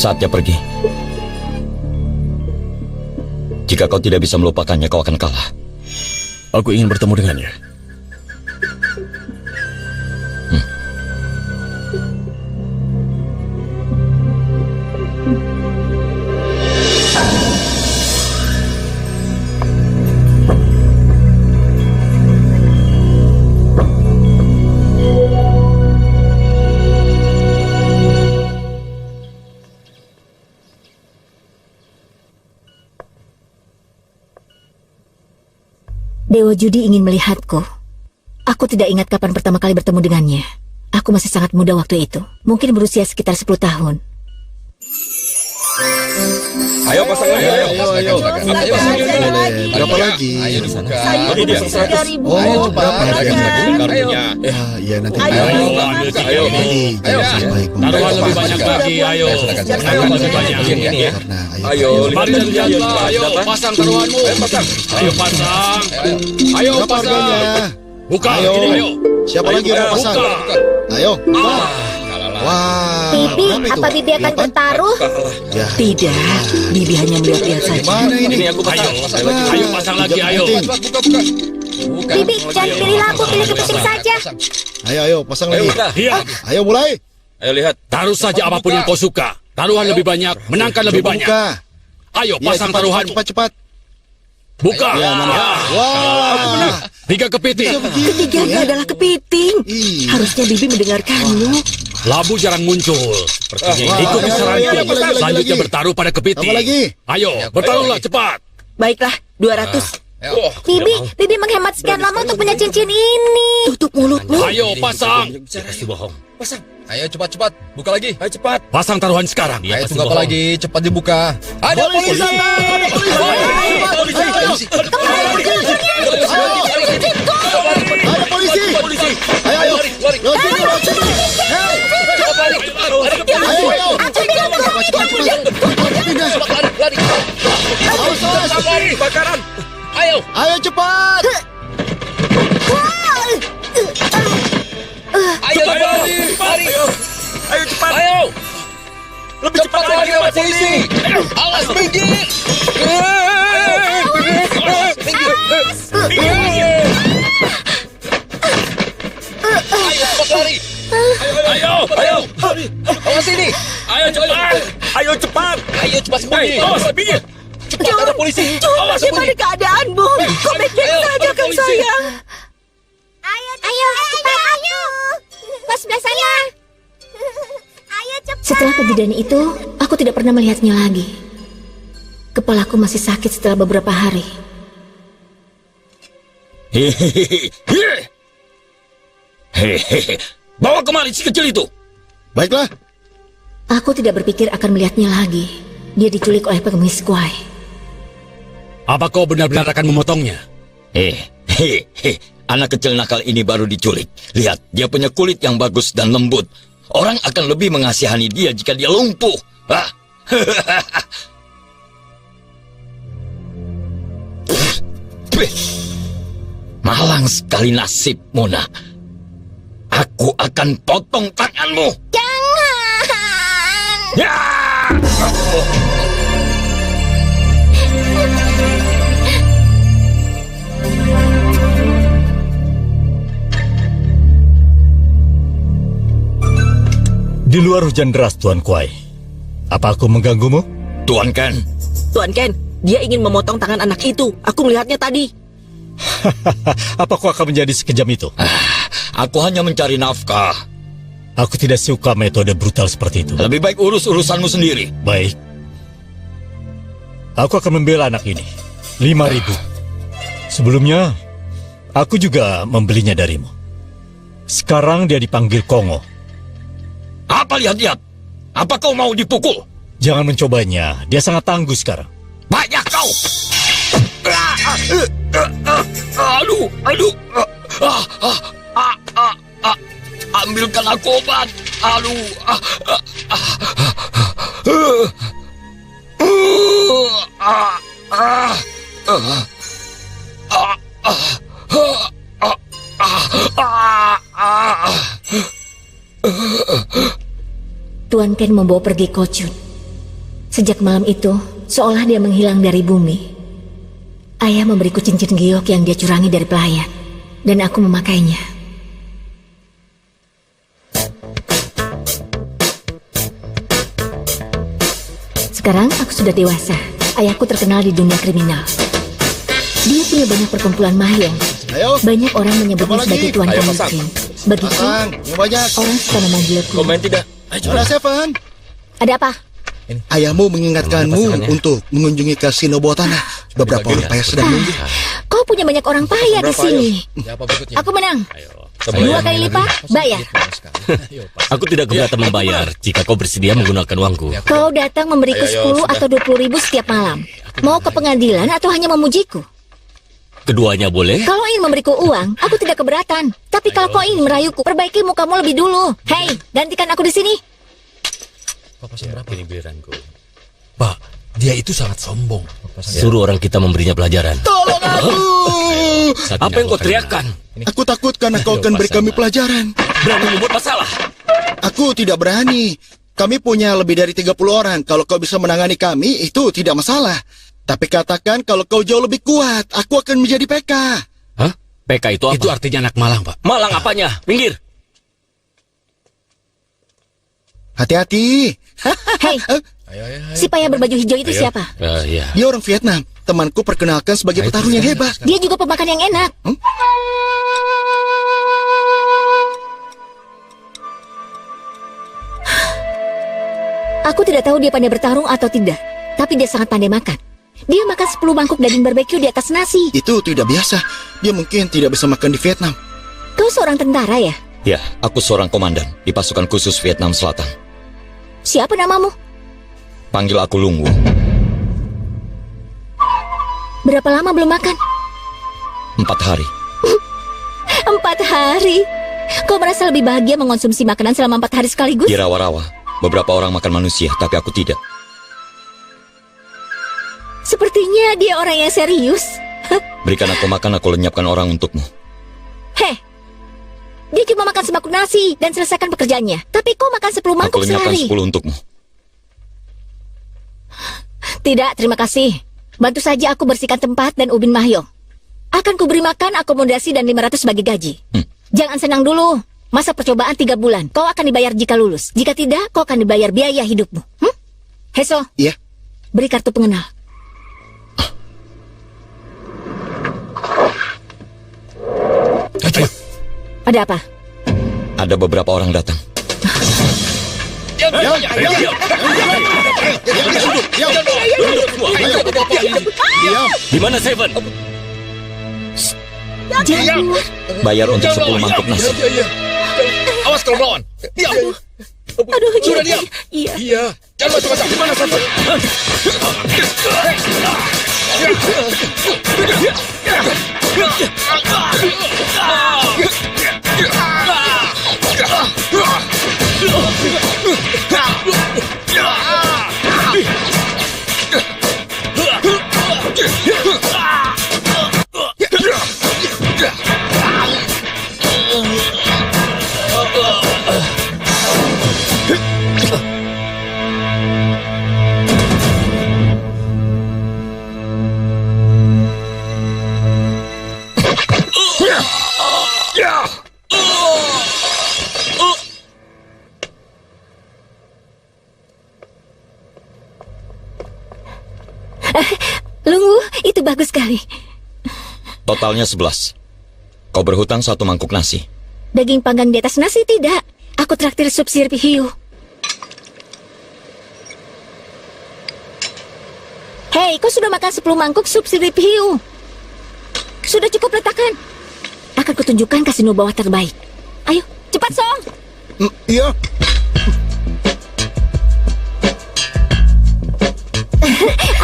Saatnya pergi. Jika kau tidak bisa melupakannya, kau akan kalah. Aku ingin bertemu dengannya. Dewa Judi ingin melihatku. Aku tidak ingat kapan pertama kali bertemu dengannya. Aku masih sangat muda waktu itu. Mungkin berusia sekitar 10 tahun. Ayo pasang lagi, ayo. Berapa lagi? Ayo dibuka. Ini dia 3.000. Oh, berapa harganya? Kartunya. Ya nanti. Ayo. Taruhan lebih banyak lagi, ayo. Taruhan lebih banyak. Ayo. Mari dan lihatlah, ayo. Pasang taruhanmu. Ayo pasang. Ayo pasang. Buka, Ayo. ayo. Siapa lagi yang mau pasang? Ayo. Wah. Bibi, apa Bibi akan bertaruh? Ya. Tidak, Bibi hanya melihat-lihat saja. Mana ini? Ini aku pasang. Ayo pasang lagi, ayo. Buka. Bibi, jangan pilih lampu, pilih kepiting saja. Ayo, pasang lagi. Iya. Ayo mulai. Ayo lihat. Taruh saja apapun yang kau suka. Taruhan lebih banyak, menangkan lebih banyak. Buka. Ayo Ya, pasang taruhanmu. cepat. Buka. Ya, mana? Ya. Wah. 3 kepiting. Ketiganya adalah kepiting. Iya. Harusnya Bibi mendengarkanmu. Labu jarang muncul. Sepertinya Wah. ikuti saranku. Lagi. Selanjutnya bertaruh pada kepiting. Apa lagi? Ayo, bertaruhlah cepat. Baiklah, 200. Bibi menghemat sekian lama untuk punya cincin ini. Tutup mulutmu. Ayo pasang. Pasti bohong. Pasang. Ayo cepat. Buka lagi. Ayo cepat. Pasang taruhan sekarang. Ayo tunggu apa lagi? Cepat dibuka. Ada polisi. Ada polisi. Ayo. Bakaran. Ayo cepat. Ayo cepat. Ayo. Lebih cepat lagi Pak polisi. Awas minggir. Ayo cepat lari. Ayo. Awas ini. Ayo cepat. Ayo cepat sembunyi. Awas minggir. Cepat ada polisi. Awas Bagaimana keadaanmu? Kau baik-baik saja kan sayang? Ayo, cepat. Kau sebelah sana. Setelah kejadian itu, aku tidak pernah melihatnya lagi. Kepalaku masih sakit setelah beberapa hari. Hehehe. Bawa kemari si kecil itu. Baiklah. Aku tidak berpikir akan melihatnya lagi. Dia diculik oleh pengemis kuai. Apa kau benar-benar akan memotongnya? Anak kecil nakal ini baru diculik. Lihat, dia punya kulit yang bagus dan lembut. Orang akan lebih mengasihani dia jika dia lumpuh. Hah? Malang sekali nasibmu, nak. Aku akan potong tanganmu. Jangan! Ya! Di luar hujan deras, Tuan Kuai. Apa aku mengganggumu? Tuan Ken. Tuan Ken, dia ingin memotong tangan anak itu. Aku melihatnya tadi. Apa kau akan menjadi sekejam itu? Aku hanya mencari nafkah. Aku tidak suka metode brutal seperti itu. Lebih baik urus urusanmu sendiri. Baik. Aku akan membela anak ini. 5.000. Sebelumnya, aku juga membelinya darimu. Sekarang dia dipanggil Kongo. Apa lihat-lihat? Apa kau mau dipukul? Jangan mencobanya. Dia sangat tangguh sekarang. Banyak kau! Aduh! Ambilkan aku obat! Aduh! Tuan Ken membawa pergi Kochun. Sejak malam itu, seolah dia menghilang dari bumi. Ayah memberiku cincin giok yang dia curangi dari pelayan, dan aku memakainya. Sekarang aku sudah dewasa. Ayahku terkenal di dunia kriminal. Dia punya banyak perkumpulan mahjong. Ayo. Banyak orang menyebutnya Siapa lagi? sebagai tuan Ayo, pemimpin. Begitu, Pasang, yang banyak. orang suka memanggilku. Komen tidak? Ada Seven. Ada apa? Ayahmu mengingatkanmu untuk mengunjungi kasino bawah tanah. Beberapa orang payah sedang nunggu. Kau punya banyak orang payah di sini. Aku menang. 2 kali lipat, bayar. Aku tidak keberatan membayar jika kau bersedia menggunakan uangku. Kau datang memberiku 10 atau 20 ribu setiap malam. Mau ke pengadilan atau hanya memujiku? Keduanya boleh? Kalau ingin memberiku uang, aku tidak keberatan. Tapi kalau kau ingin merayuku, perbaiki mukamu lebih dulu. Hei, gantikan aku di sini. Ini giliranku. Pak, dia itu sangat sombong. Suruh orang kita memberinya pelajaran. Tolong aku. Apa yang kau teriakkan? Aku takut karena kau akan beri kami pelajaran. Berani membuat masalah? Aku tidak berani. Kami punya lebih dari 30 orang. Kalau kau bisa menangani kami, itu tidak masalah. Tapi katakan kalau kau jauh lebih kuat, aku akan menjadi PK. Hah? PK itu apa? Itu artinya anak Malang, Pak. Malang apanya? Minggir. Hati-hati. Hei, si payah berbaju hijau itu siapa? Iya. Dia orang Vietnam. Temanku perkenalkan sebagai petarung yang hebat. Dia juga pemakan yang enak. Aku tidak tahu dia pandai bertarung atau tidak, tapi dia sangat pandai makan. Dia makan 10 mangkuk daging barbeque di atas nasi. Itu tidak biasa. Dia mungkin tidak bisa makan di Vietnam. Kau seorang tentara ya? Ya, aku seorang komandan di pasukan khusus Vietnam Selatan. Siapa namamu? Panggil aku Lung Wu. Berapa lama belum makan? 4 hari. 4 hari? Kau merasa lebih bahagia mengonsumsi makanan selama 4 hari sekaligus? Di rawa-rawa, beberapa orang makan manusia, tapi aku tidak. Sepertinya dia orang yang serius. Berikan aku makan, aku lenyapkan orang untukmu. Heh, dia cuma makan semangkuk nasi dan selesaikan pekerjaannya. Tapi kau makan 10 Aku mangkuk lenyapkan sehari. 10 untukmu. Tidak, terima kasih. Bantu saja aku bersihkan tempat dan ubin mahyong. Akan kuberi makan, akomodasi dan 500 sebagai gaji. Jangan senang dulu. Masa percobaan 3 bulan. Kau akan dibayar jika lulus. Jika tidak, kau akan dibayar biaya hidupmu. Heso, Iya. beri kartu pengenal. Ada apa? Ada beberapa orang datang. Di mana Seven? Jangan keluar. Bayar untuk 10 mangkuk nasi. Awas kalau melawan. Diam. Aduh, Sudah diam. Iya. Iya. Jangan macam-macam. Di mana Seven? Lungu, itu bagus sekali. Totalnya 11. Kau berhutang 1 mangkuk nasi. Daging panggang di atas nasi tidak. Aku traktir sup sirip hiu. Hei, kau sudah makan 10 mangkuk sup sirip hiu. Sudah cukup letakkan. Akan kutunjukkan kasino bawah terbaik. Ayo, cepat Song. Iya.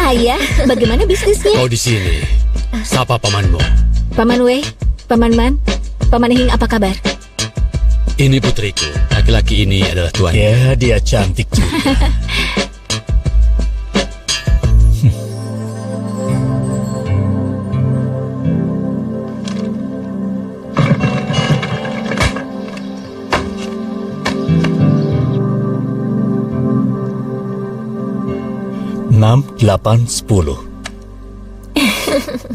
Ayah, bagaimana bisnisnya? Kau di sini. Siapa pamanmu? Paman Wei, Paman Man, Paman Hing, apa kabar? Ini putriku. Laki-laki ini adalah tuan. Ya, dia cantik juga. 6, 8, 10.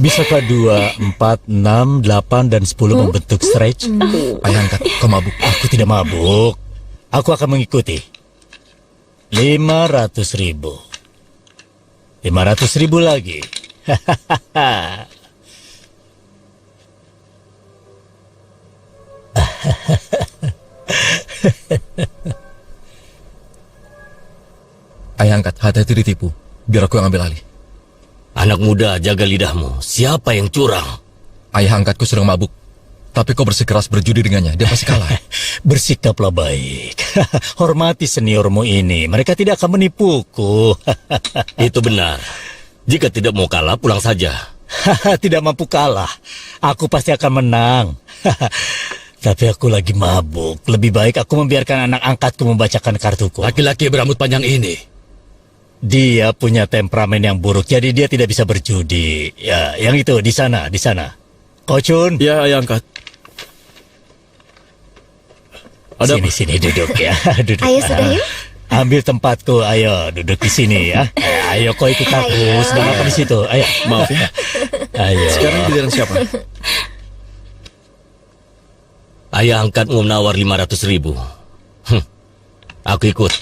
Bisakah 2, 4, 6, 8, dan 10 membentuk stretch? Ayah angkat, kau mabuk. Aku tidak mabuk. Aku akan mengikuti. 500.000. 500.000 lagi. Ayah angkat, hati-hati ditipu. Biar aku yang ambil alih. Anak muda, jaga lidahmu. Siapa yang curang? Ayah angkatku sedang mabuk. Tapi kau bersikeras berjudi dengannya, dia pasti kalah. Bersikaplah baik. Hormati seniormu ini. Mereka tidak akan menipuku. Itu benar. Jika tidak mau kalah, pulang saja. Tidak mampu kalah. Aku pasti akan menang. Tapi aku lagi mabuk. Lebih baik aku membiarkan anak angkatku membacakan kartuku. Laki-laki berambut panjang ini. Dia punya temperamen yang buruk, jadi dia tidak bisa berjudi. Ya, yang itu di sana, di sana. Kocun. Ya, ayah angkat. Sini duduk ya. Duduk. Ayo sudah yuk. Ambil tempatku, ayo duduk di sini ya. Ayo kau ikut aku. Sedang apa di situ? Ayo. Maaf ya. Ayo. Sekarang giliran siapa? Ayah angkat mau menawar 500.000. Aku ikut.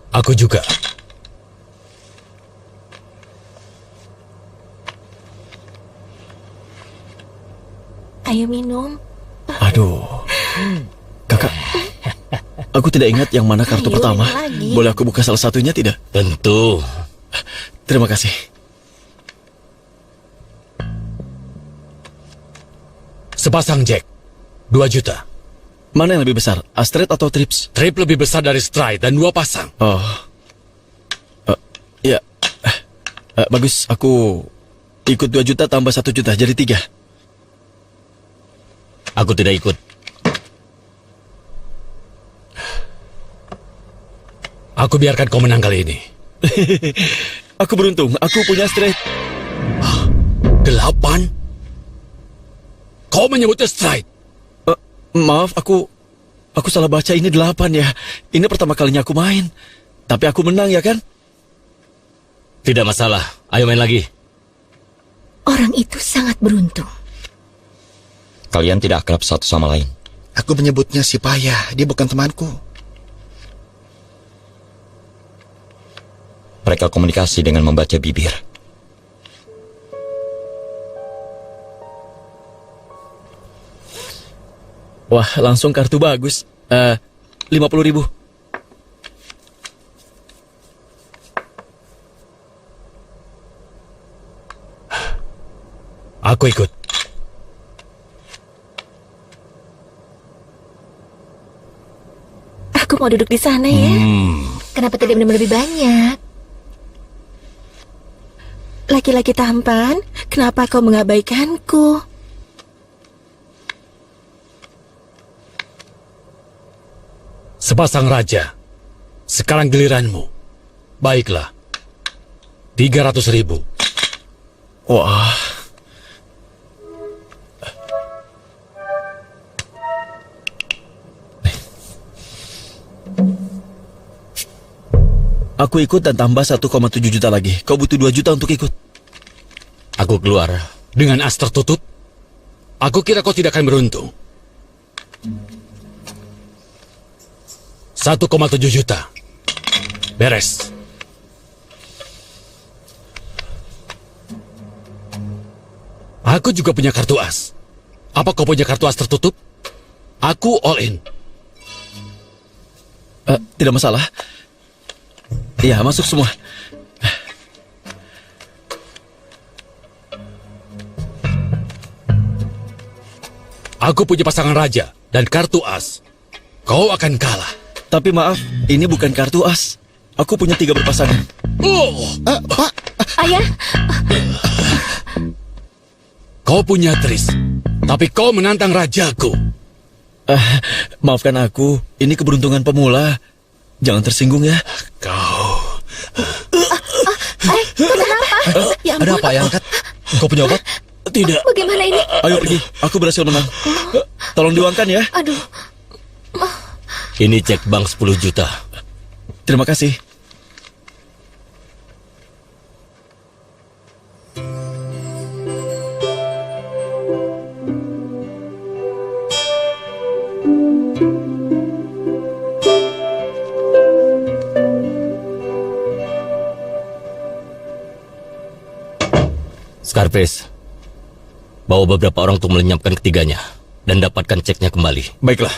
Aku juga. Ayo minum. Aduh. Kakak. Aku tidak ingat yang mana kartu pertama. Lagi. Boleh aku buka salah satunya tidak? Tentu. Terima kasih. Sepasang Jack. 2 juta. Mana yang lebih besar? Astrid atau Trips? Trip lebih besar dari Stride dan 2 pasang. Oh. Ya. Bagus, aku ikut 2 juta tambah 1 juta, jadi 3. Aku tidak ikut. Aku biarkan kau menang kali ini. Aku beruntung, aku punya Stride. 8? Kau menyebutnya Stride? Maaf, aku salah baca, ini 8 ya. Ini pertama kalinya aku main. Tapi aku menang ya kan? Tidak masalah. Ayo main lagi. Orang itu sangat beruntung. Kalian tidak akrab satu sama lain. Aku menyebutnya si Payah, dia bukan temanku. Mereka komunikasi dengan membaca bibir. Wah, langsung kartu bagus. 50.000. Aku ikut. Aku mau duduk di sana ya. Kenapa tidak minum lebih banyak? Laki-laki tampan, kenapa kau mengabaikanku? Sepasang raja. Sekarang giliranmu. Baiklah. 300.000. Wah. Aku ikut dan tambah 1,7 juta lagi. Kau butuh 2 juta untuk ikut. Aku keluar. Dengan as tertutup, aku kira kau tidak akan beruntung. 1,7 juta. Beres. Aku juga punya kartu as. Apa kau punya kartu as tertutup? Aku all in. Tidak masalah. Iya, masuk semua. Aku punya pasangan raja dan kartu as. Kau akan kalah. Tapi maaf, ini bukan kartu as. Aku punya 3 berpasangan. Pak, Ayah, Kau punya tris, tapi kau menantang rajaku. Maafkan aku, ini keberuntungan pemula. Jangan tersinggung ya. Kau... ya Ada ampun. apa ya angkat? Kau punya obat? Tidak. Bagaimana ini? Ayo pergi, aku berhasil menang. Tolong diuangkan ya. Aduh, Ini cek bank 10 juta. Terima kasih. Scarface, bawa beberapa orang untuk melenyapkan ketiganya dan dapatkan ceknya kembali. Baiklah.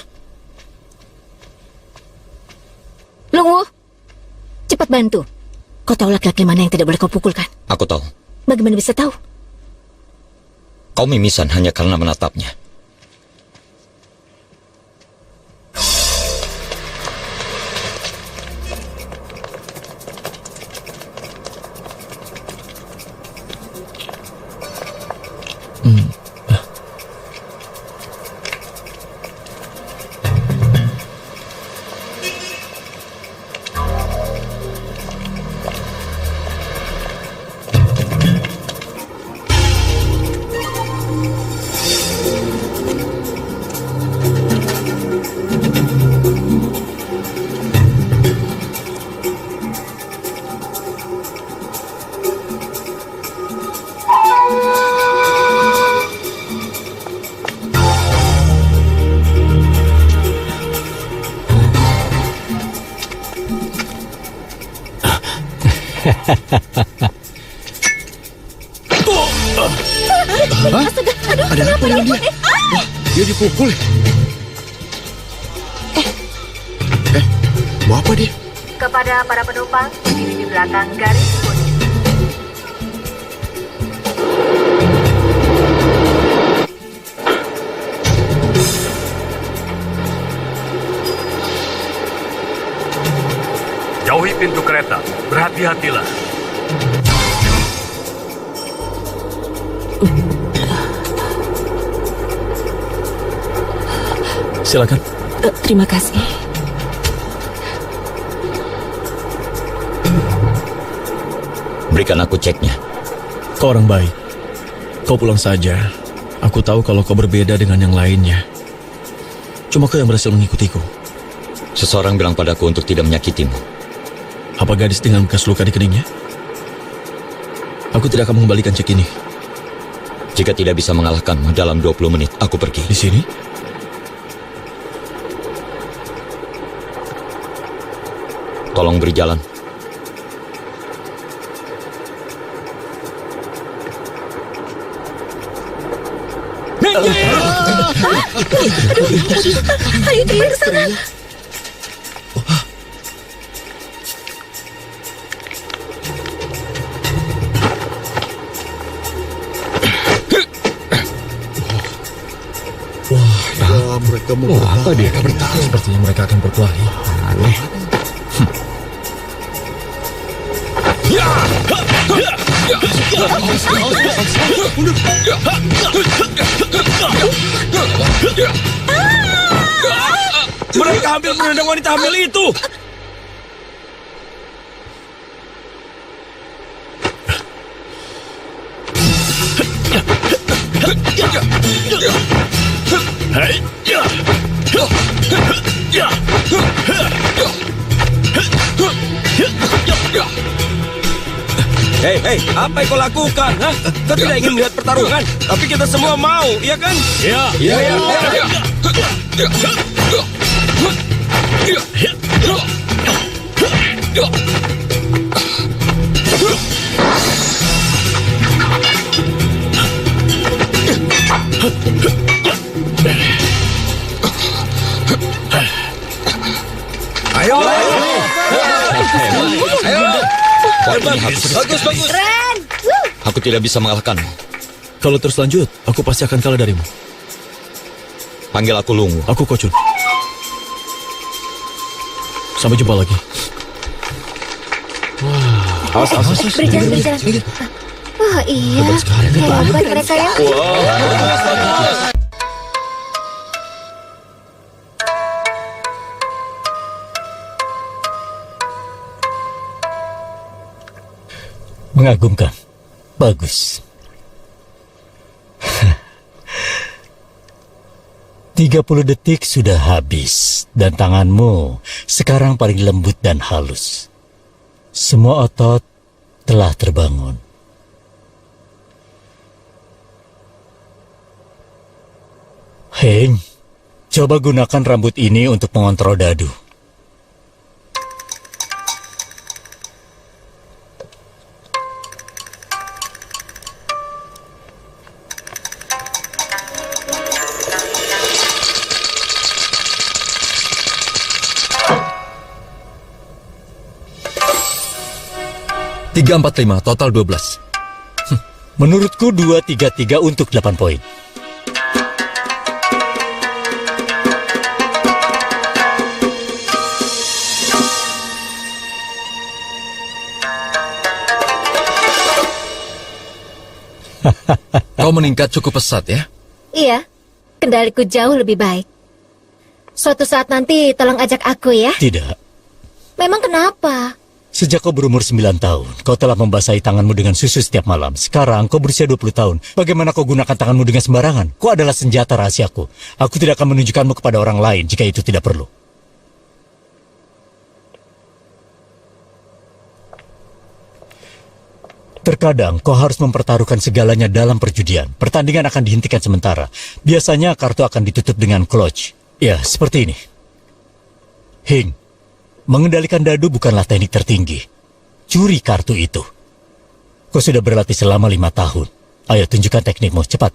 Lungwu, cepat bantu. Kau tahu laki-laki mana yang tidak boleh kau pukulkan? Aku tahu. Bagaimana bisa tahu? Kau mimisan hanya karena menatapnya. Hah? Ada apa dengan dia? Wah, dia dipukul. Mau apa dia? Kepada para penumpang, berdiri di belakang garis kuning. Jauhi pintu kereta, berhati-hatilah. Silakan. Terima kasih. Berikan aku ceknya. Kau orang baik. Kau pulang saja. Aku tahu kalau kau berbeda dengan yang lainnya. Cuma kau yang berhasil mengikutiku. Seseorang bilang padaku untuk tidak menyakitimu. Apa gadis dengan bekas luka di keningnya? Aku tidak akan mengembalikan cek ini. Jika tidak bisa mengalahkanmu dalam 20 menit, aku pergi. Di sini? Tolong beri jalan. Ayo dia ke sana. Mereka mau apa dia? Sepertinya mereka akan berkelahi. Aneh. Mereka hampir menendang wanita hamil itu. Hei, apa yang kau lakukan? Hah? Kau tidak ingin melihat pertarungan, tapi kita semua mau, iya kan? Iya. Ayo. Bagus. Keren. Aku tidak bisa mengalahkanmu. Kalau terus lanjut, aku pasti akan kalah darimu. Panggil aku Lungwu. Aku Kocun. Sampai jumpa lagi. Awas. Berjalan. Wah, iya. Hebat mereka ya. Mengagumkan. Bagus. 30 detik sudah habis dan tanganmu sekarang paling lembut dan halus. Semua otot telah terbangun. Heng, coba gunakan rambut ini untuk mengontrol dadu. Tiga, 4, 5, total 12. Menurutku 2, 3, 3 untuk 8 poin. Kau meningkat cukup pesat ya? Iya, kendaliku jauh lebih baik. Suatu saat nanti tolong ajak aku ya. Tidak. Memang kenapa? Sejak kau berumur 9 tahun, kau telah membasahi tanganmu dengan susu setiap malam. Sekarang kau berusia 20 tahun. Bagaimana kau gunakan tanganmu dengan sembarangan? Kau adalah senjata rahasiaku. Aku tidak akan menunjukkanmu kepada orang lain jika itu tidak perlu. Terkadang kau harus mempertaruhkan segalanya dalam perjudian. Pertandingan akan dihentikan sementara. Biasanya kartu akan ditutup dengan clutch. Ya, seperti ini. Hing, mengendalikan dadu bukanlah teknik tertinggi. Curi kartu itu. Kau sudah berlatih selama 5 tahun. Ayo tunjukkan teknikmu, cepat.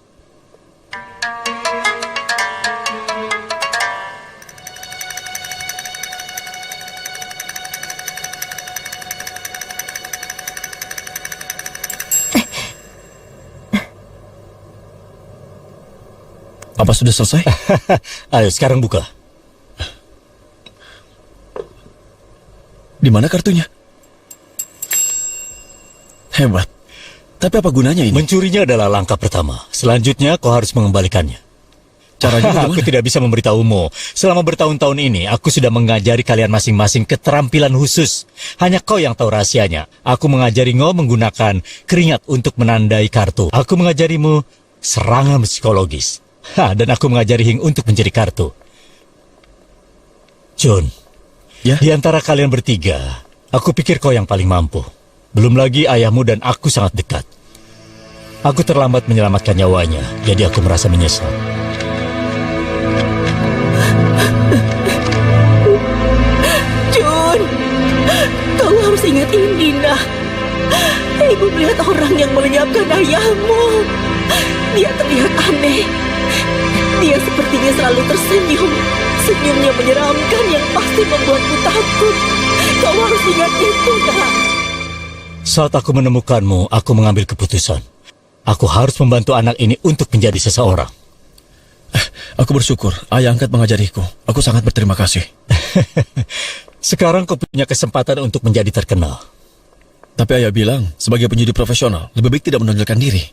Apa sudah selesai? Ayo sekarang buka. Di mana kartunya? Hebat. Tapi apa gunanya ini? Mencurinya adalah langkah pertama. Selanjutnya kau harus mengembalikannya. Caranya bagaimana? Aku tidak bisa memberitahumu. Selama bertahun-tahun ini, aku sudah mengajari kalian masing-masing keterampilan khusus. Hanya kau yang tahu rahasianya. Aku mengajari Ngo menggunakan keringat untuk menandai kartu. Aku mengajarimu serangan psikologis. Dan aku mengajari Hing untuk mencari kartu. Jun, ya? Di antara kalian bertiga, aku pikir kau yang paling mampu. Belum lagi ayahmu dan aku sangat dekat. Aku terlambat menyelamatkan nyawanya, jadi aku merasa menyesal. Jun, kau harus ingat ini, Nah. Ibu melihat orang yang melenyapkan ayahmu. Dia terlihat aneh. Dia sepertinya selalu tersenyum. Senyumnya menyeramkan yang pasti membuatku takut. Kau harus ingat itu, Nak. Saat aku menemukanmu, aku mengambil keputusan. Aku harus membantu anak ini untuk menjadi seseorang. Aku bersyukur ayah angkat mengajariku. Aku sangat berterima kasih. Sekarang kau punya kesempatan untuk menjadi terkenal. Tapi ayah bilang, sebagai penjudi profesional, lebih baik tidak menonjolkan diri.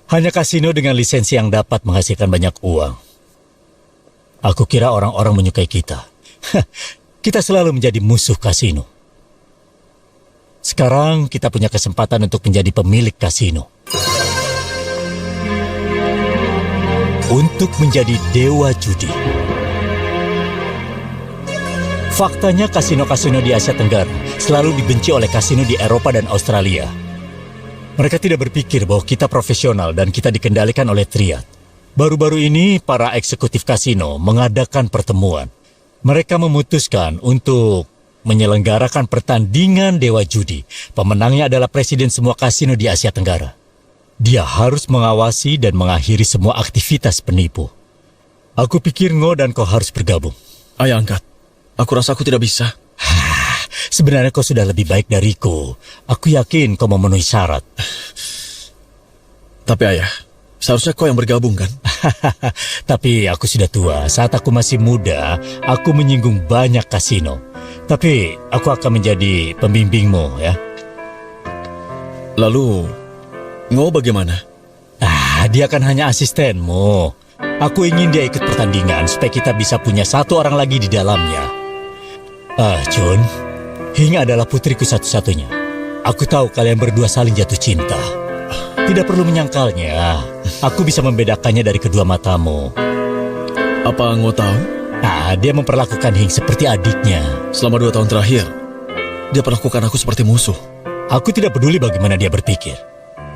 Hanya kasino dengan lisensi yang dapat menghasilkan banyak uang. Aku kira orang-orang menyukai kita. Kita selalu menjadi musuh kasino. Sekarang kita punya kesempatan untuk menjadi pemilik kasino. Untuk menjadi dewa judi. Faktanya kasino-kasino di Asia Tenggara selalu dibenci oleh kasino di Eropa dan Australia. Mereka tidak berpikir bahwa kita profesional dan kita dikendalikan oleh triad. Baru-baru ini para eksekutif kasino mengadakan pertemuan. Mereka memutuskan untuk menyelenggarakan pertandingan dewa judi. Pemenangnya adalah presiden semua kasino di Asia Tenggara. Dia harus mengawasi dan mengakhiri semua aktivitas penipu. Aku pikir Ngo dan kau harus bergabung. Ayah angkat, aku rasa aku tidak bisa. Sebenarnya kau sudah lebih baik dariku. Aku yakin kau memenuhi syarat. Tapi ayah, seharusnya kau yang bergabung kan? Tapi aku sudah tua. Saat aku masih muda, aku menyinggung banyak kasino. Tapi aku akan menjadi pembimbingmu ya. Lalu, Ngo bagaimana? Dia kan hanya asistenmu. Aku ingin dia ikut pertandingan supaya kita bisa punya satu orang lagi di dalamnya. Jun, Hing adalah putriku satu-satunya. Aku tahu kalian berdua saling jatuh cinta. Tidak perlu menyangkalnya. Aku bisa membedakannya dari kedua matamu. Apa Ngo tahu? Nah, dia memperlakukan Hing seperti adiknya. Selama 2 tahun terakhir, dia perlakukan aku seperti musuh. Aku tidak peduli bagaimana dia berpikir.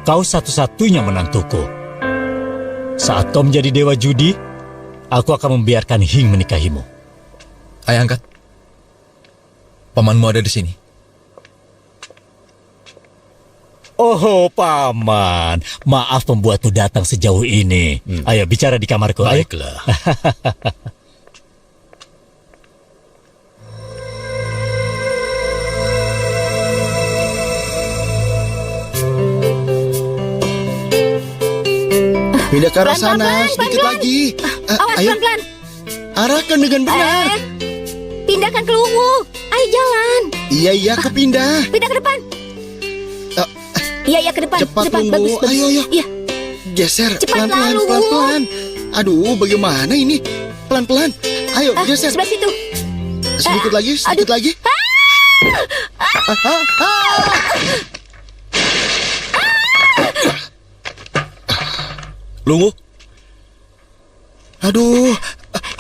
Kau satu-satunya menantuku. Saat kau menjadi dewa judi, aku akan membiarkan Hing menikahimu. Ayah angkat. Pamanmu ada di sini. Oh, Paman. Maaf membuatmu datang sejauh ini. Ayo, bicara di kamarku. Baiklah. Pindah ke arah Pelan-pelan, sana, sedikit pelan-pelan. lagi. Awas, Ayo, pelan-pelan. arahkan dengan benar. Pindahkan ke Lungu. Ayo jalan. Iya, kepindah. Pindah ke depan. Iya, ke depan. Cepat, Cepat, Lungu. bagus. Ayo. Iya. Geser, Cepat pelan-pelan, lalu. pelan-pelan. Aduh, bagaimana ini? Pelan-pelan. Ayo, geser. Sebelah situ. Sedikit lagi, sedikit lagi. Lungu? Aduh.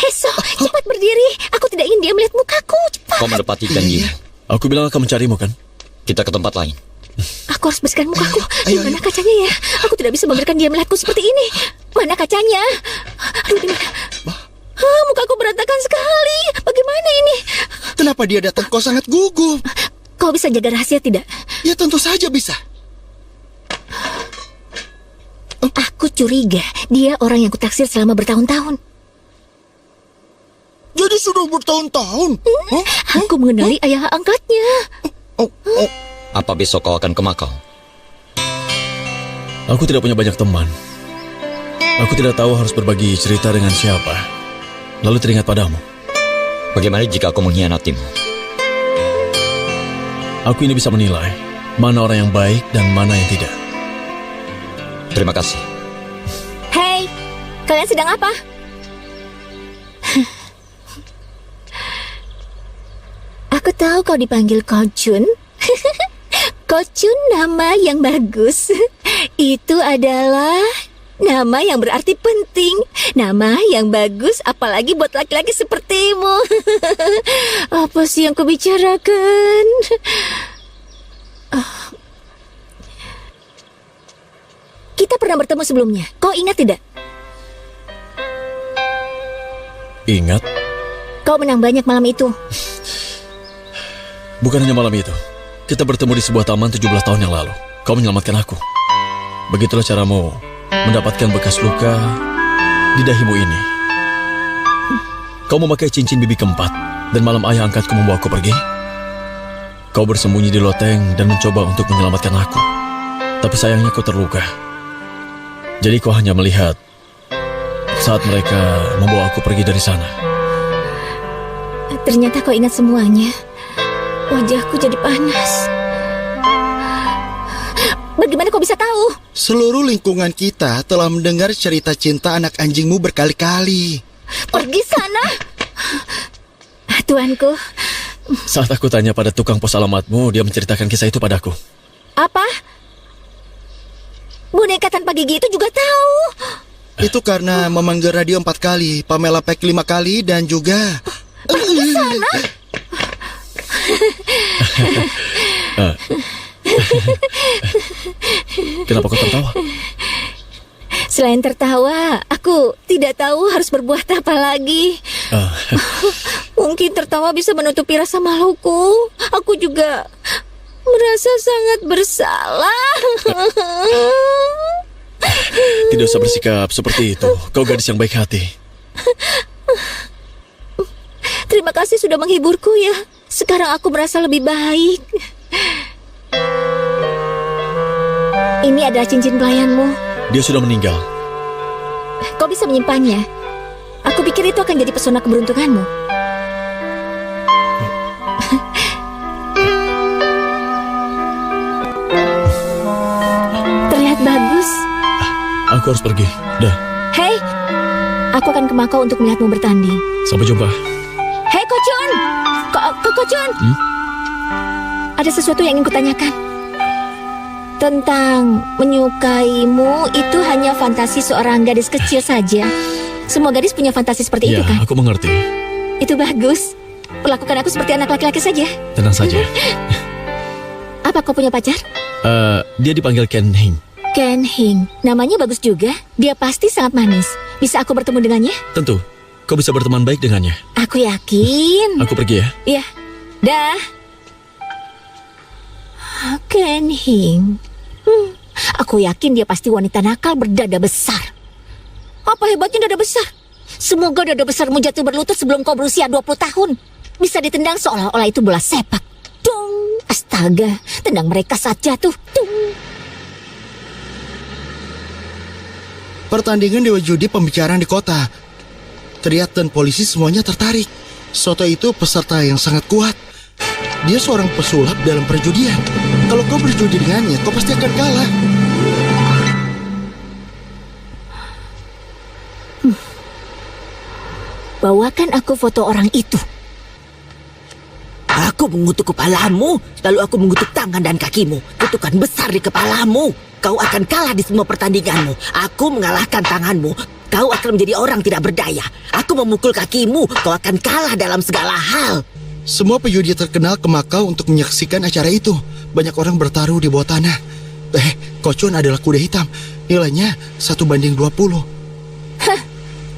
Heso, cepat berdiri. Aku tidak ingin dia melihat mukaku. Cepat. Kau mendapati janji. Aku bilang akan mencarimu kan? Kita ke tempat lain. Aku harus bersihkan mukaku. Di mana kacanya ya? Aku tidak bisa membiarkan dia melihatku seperti ini. Mana kacanya? Aduh, di mana? Mukaku berantakan sekali. Bagaimana ini? Kenapa dia datang? Kau sangat gugup. Kau bisa jaga rahasia tidak? Ya tentu saja bisa. Aku curiga dia orang yang kutaksir selama bertahun-tahun. Jadi sudah bertahun-tahun? Aku mengenali ayah angkatnya. Apa besok kau akan ke Makau? Aku tidak punya banyak teman. Aku tidak tahu harus berbagi cerita dengan siapa. Lalu teringat padamu. Bagaimana jika aku mengkhianatimu? Aku ini bisa menilai mana orang yang baik dan mana yang tidak. Terima kasih. Hei, kalian sedang apa? Aku tahu kau dipanggil Kochun. Kochun nama yang bagus. Itu adalah nama yang berarti penting. Nama yang bagus apalagi buat laki-laki sepertimu. Apa sih yang kau bicarakan? Kita pernah bertemu sebelumnya. Kau ingat tidak? Ingat? Kau menang banyak malam itu. Bukan hanya malam itu. Kita bertemu di sebuah taman 17 tahun yang lalu. Kau menyelamatkan aku. Begitulah caramu mendapatkan bekas luka di dahimu ini. Kau memakai cincin bibi keempat, dan malam ayah angkatku membawaku pergi. Kau bersembunyi di loteng dan mencoba untuk menyelamatkan aku. Tapi sayangnya kau terluka. Jadi kau hanya melihat saat mereka membawa aku pergi dari sana. Ternyata kau ingat semuanya. Wajahku jadi panas. Bagaimana kau bisa tahu? Seluruh lingkungan kita telah mendengar cerita cinta anak anjingmu berkali-kali. Pergi sana. Tuanku. Saat aku tanya pada tukang pos alamatmu, dia menceritakan kisah itu padaku. Apa? Boneka tanpa gigi itu juga tahu. Itu karena memanggil radio 4 kali, Pamela Peck 5 kali, dan juga... Pergi sana. Kenapa kau tertawa? Selain tertawa, aku tidak tahu harus berbuat apa lagi. Mungkin tertawa bisa menutupi rasa maluku. Aku juga merasa sangat bersalah. Tidak usah bersikap seperti itu. Kau gadis yang baik hati. Terima kasih sudah menghiburku ya. Sekarang aku merasa lebih baik. Ini adalah cincin pelayanmu. Dia sudah meninggal. Kau bisa menyimpannya. Aku pikir itu akan jadi pesona keberuntunganmu. Terlihat bagus. Aku harus pergi. Dah. Hei, aku akan ke Makau untuk melihatmu bertanding. Sampai jumpa. Hei, Kochun! Kochun! Ada sesuatu yang ingin kutanyakan. Tentang menyukaimu itu hanya fantasi seorang gadis kecil saja. Semua gadis punya fantasi seperti itu kan? Aku mengerti. Itu bagus. Perlakukan aku seperti anak laki-laki saja. Tenang saja. Apa kau punya pacar? Dia dipanggil Ken Hing. Ken Hing. Namanya bagus juga. Dia pasti sangat manis. Bisa aku bertemu dengannya? Tentu. Kau bisa berteman baik dengannya. Aku yakin. Aku pergi ya. Iya. Dah. Ken Hing. Aku yakin dia pasti wanita nakal berdada besar. Apa hebatnya dada besar? Semoga dada besarmu jatuh berlutut sebelum kau berusia 20 tahun. Bisa ditendang seolah-olah itu bola sepak. Dung. Astaga, tendang mereka saat jatuh. Dung. Pertandingan Dewa Judi pembicaraan di kota. Triad dan polisi semuanya tertarik. Soto itu peserta yang sangat kuat. Dia seorang pesulap dalam perjudian. Kalau kau berjudi dengannya, kau pasti akan kalah. Bawakan aku foto orang itu. Aku mengutuk kepalamu, lalu aku mengutuk tangan dan kakimu. Kutukan besar di kepalamu. Kau akan kalah di semua pertandinganmu. Aku mengalahkan tanganmu. Kau akan menjadi orang tidak berdaya. Aku memukul kakimu. Kau akan kalah dalam segala hal. Semua pejudi terkenal ke Makau untuk menyaksikan acara itu. Banyak orang bertaruh di bawah tanah. Kocun adalah kuda hitam. Nilainya 1:20. Hah,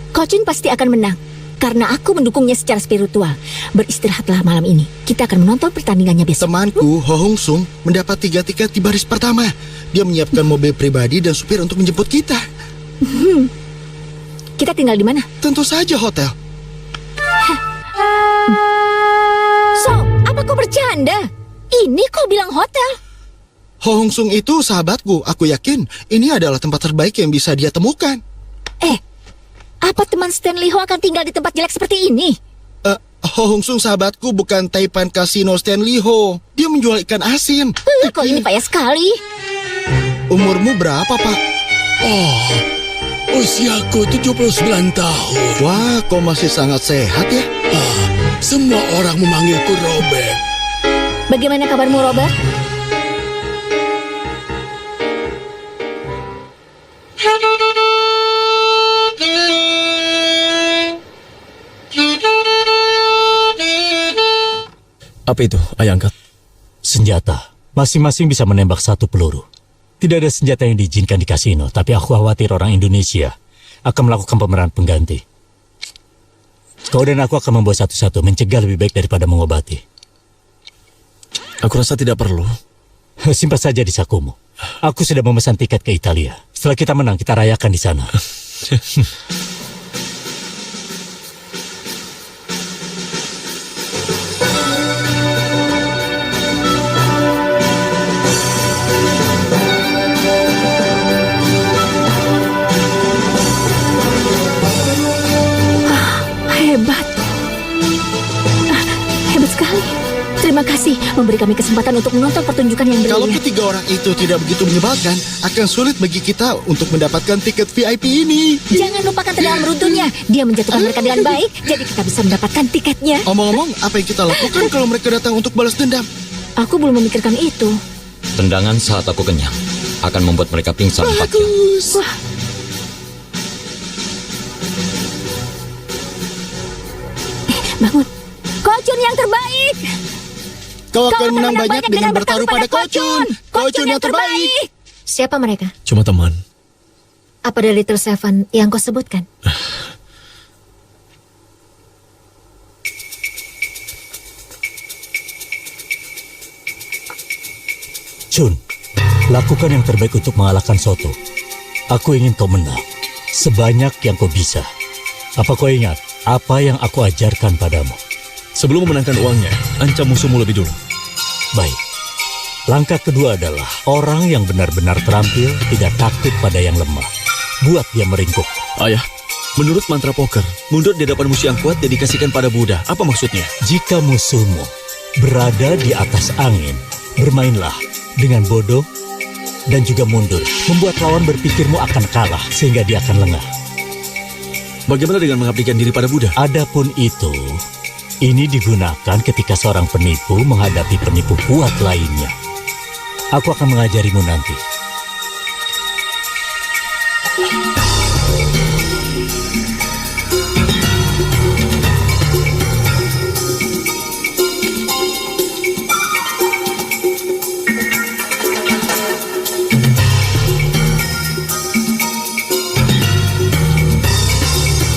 Kocun pasti akan menang. Karena aku mendukungnya secara spiritual. Beristirahatlah malam ini. Kita akan menonton pertandingannya besok. Temanku, Ho Hong Sung, mendapat 3 tiket di baris pertama. Dia menyiapkan mobil pribadi dan supir untuk menjemput kita. Kita tinggal di mana? Tentu saja hotel. So, apa kau bercanda? Ini kau bilang hotel? Ho Hong Sung itu sahabatku. Aku yakin ini adalah tempat terbaik yang bisa dia temukan. Apa teman Stanley Ho akan tinggal di tempat jelek seperti ini? Ho Hong Sung sahabatku bukan Taipan Casino Stanley Ho. Dia menjual ikan asin. Kau ini payah sekali. Umurmu berapa, Pak? Usiaku 79 tahun. Wah, kau masih sangat sehat ya? Semua orang memanggilku Robert. Bagaimana kabarmu, Robert? Apa itu, ayah angkat? Senjata. Masing-masing bisa menembak 1 peluru. Tidak ada senjata yang diizinkan di kasino, tapi aku khawatir orang Indonesia akan melakukan pemeran pengganti. Kau dan aku akan membuat satu-satu, mencegah lebih baik daripada mengobati. Aku rasa tidak perlu. Simpan saja di sakumu. Aku sudah memesan tiket ke Italia. Setelah kita menang, kita rayakan di sana. Hebat sekali. Terima kasih memberi kami kesempatan untuk menonton pertunjukan yang Kalau brilliant. ketiga orang itu tidak begitu menyebalkan, akan sulit bagi kita untuk mendapatkan tiket VIP ini. Jangan lupakan tendangan beruntunnya. Dia menjatuhkan mereka dengan baik, jadi kita bisa mendapatkan tiketnya. Omong-omong, apa yang kita lakukan kalau mereka datang untuk balas dendam? Aku belum memikirkan itu. Tendangan saat aku kenyang akan membuat mereka pingsan 4 jam. Wah. Bangun. Kocun yang terbaik. Kau akan menang banyak dengan bertaruh pada Kocun. Kocun yang terbaik. Siapa mereka? Cuma teman. Apa dari Little Seven yang kau sebutkan? Chun, lakukan yang terbaik untuk mengalahkan Soto. Aku ingin kau menang sebanyak yang kau bisa. Apa kau ingat apa yang aku ajarkan padamu? Sebelum memenangkan uangnya, ancam musuhmu lebih dulu. Baik. Langkah kedua adalah orang yang benar-benar terampil tidak takut pada yang lemah. Buat dia meringkuk. Ayah, menurut mantra poker, mundur di hadapan musuh yang kuat dedikasikan pada Buddha. Apa maksudnya? Jika musuhmu berada di atas angin, bermainlah dengan bodoh dan juga mundur. Membuat lawan berpikirmu akan kalah sehingga dia akan lengah. Bagaimana dengan mengabdikan diri pada Buddha? Adapun itu, ini digunakan ketika seorang penipu menghadapi penipu kuat lainnya. Aku akan mengajarimu nanti.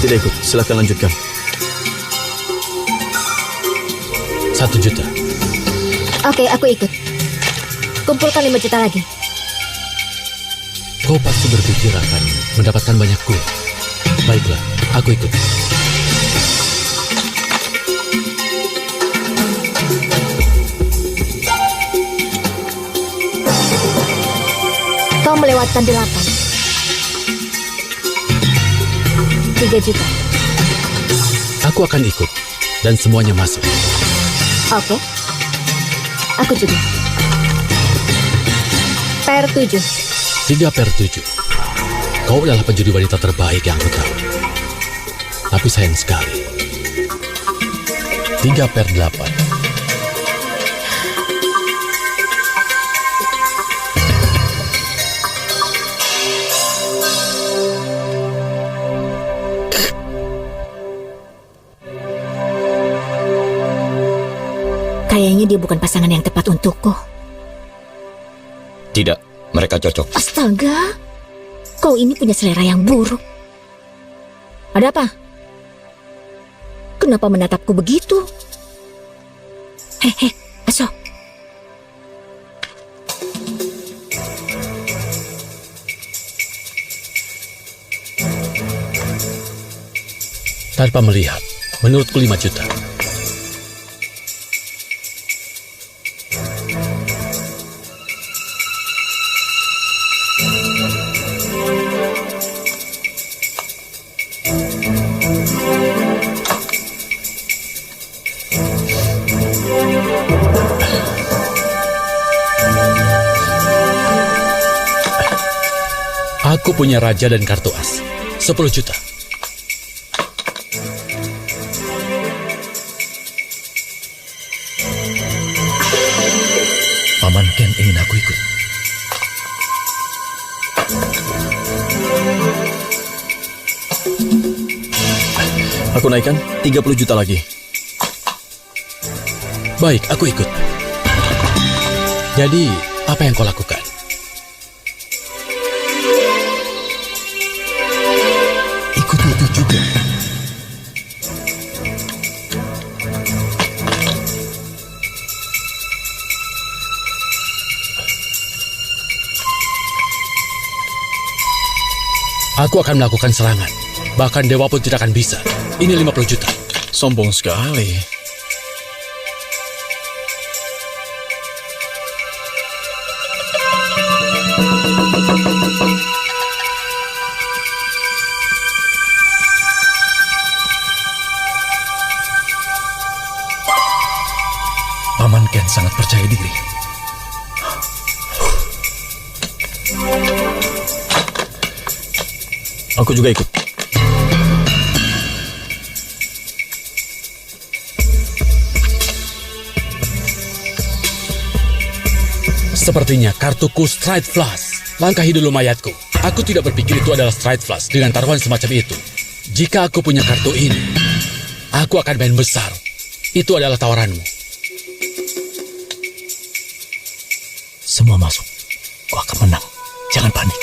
Tidak ikut, silakan lanjutkan. 1 juta. Oke, aku ikut. Kumpulkan 5 juta lagi. Kau pasti berpikir akan mendapatkan banyak kue. Baiklah, aku ikut. Kau melewatkan 8. 3 juta. Aku akan ikut dan semuanya masuk. Oke. Aku juga. Per 7. 3/7. Kau adalah penjudi wanita terbaik yang aku tahu. Tapi sayang sekali. 3/8. Kayaknya dia bukan pasangan yang tepat untukku. Tidak, mereka cocok. Astaga, kau ini punya selera yang buruk. Ada apa? Kenapa menatapku begitu? Hehe, Aso. Tanpa melihat, menurutku 5 juta. Aku punya raja dan kartu as. 10 juta. Paman Ken ingin aku ikut. Aku naikkan 30 juta lagi. Baik, aku ikut. Jadi, apa yang kau lakukan? Ikut itu juga. Aku akan melakukan serangan. Bahkan dewa pun tidak akan bisa. Ini 50 juta. Sombong sekali. Paman Ken sangat percaya diri. Aku juga ikut. Sepertinya kartuku Stride Flush. Langkahi dulu mayatku. Aku tidak berpikir itu adalah Stride Flush dengan taruhan semacam itu. Jika aku punya kartu ini, aku akan main besar. Itu adalah tawaranmu. Semua masuk. Kau akan menang. Jangan panik.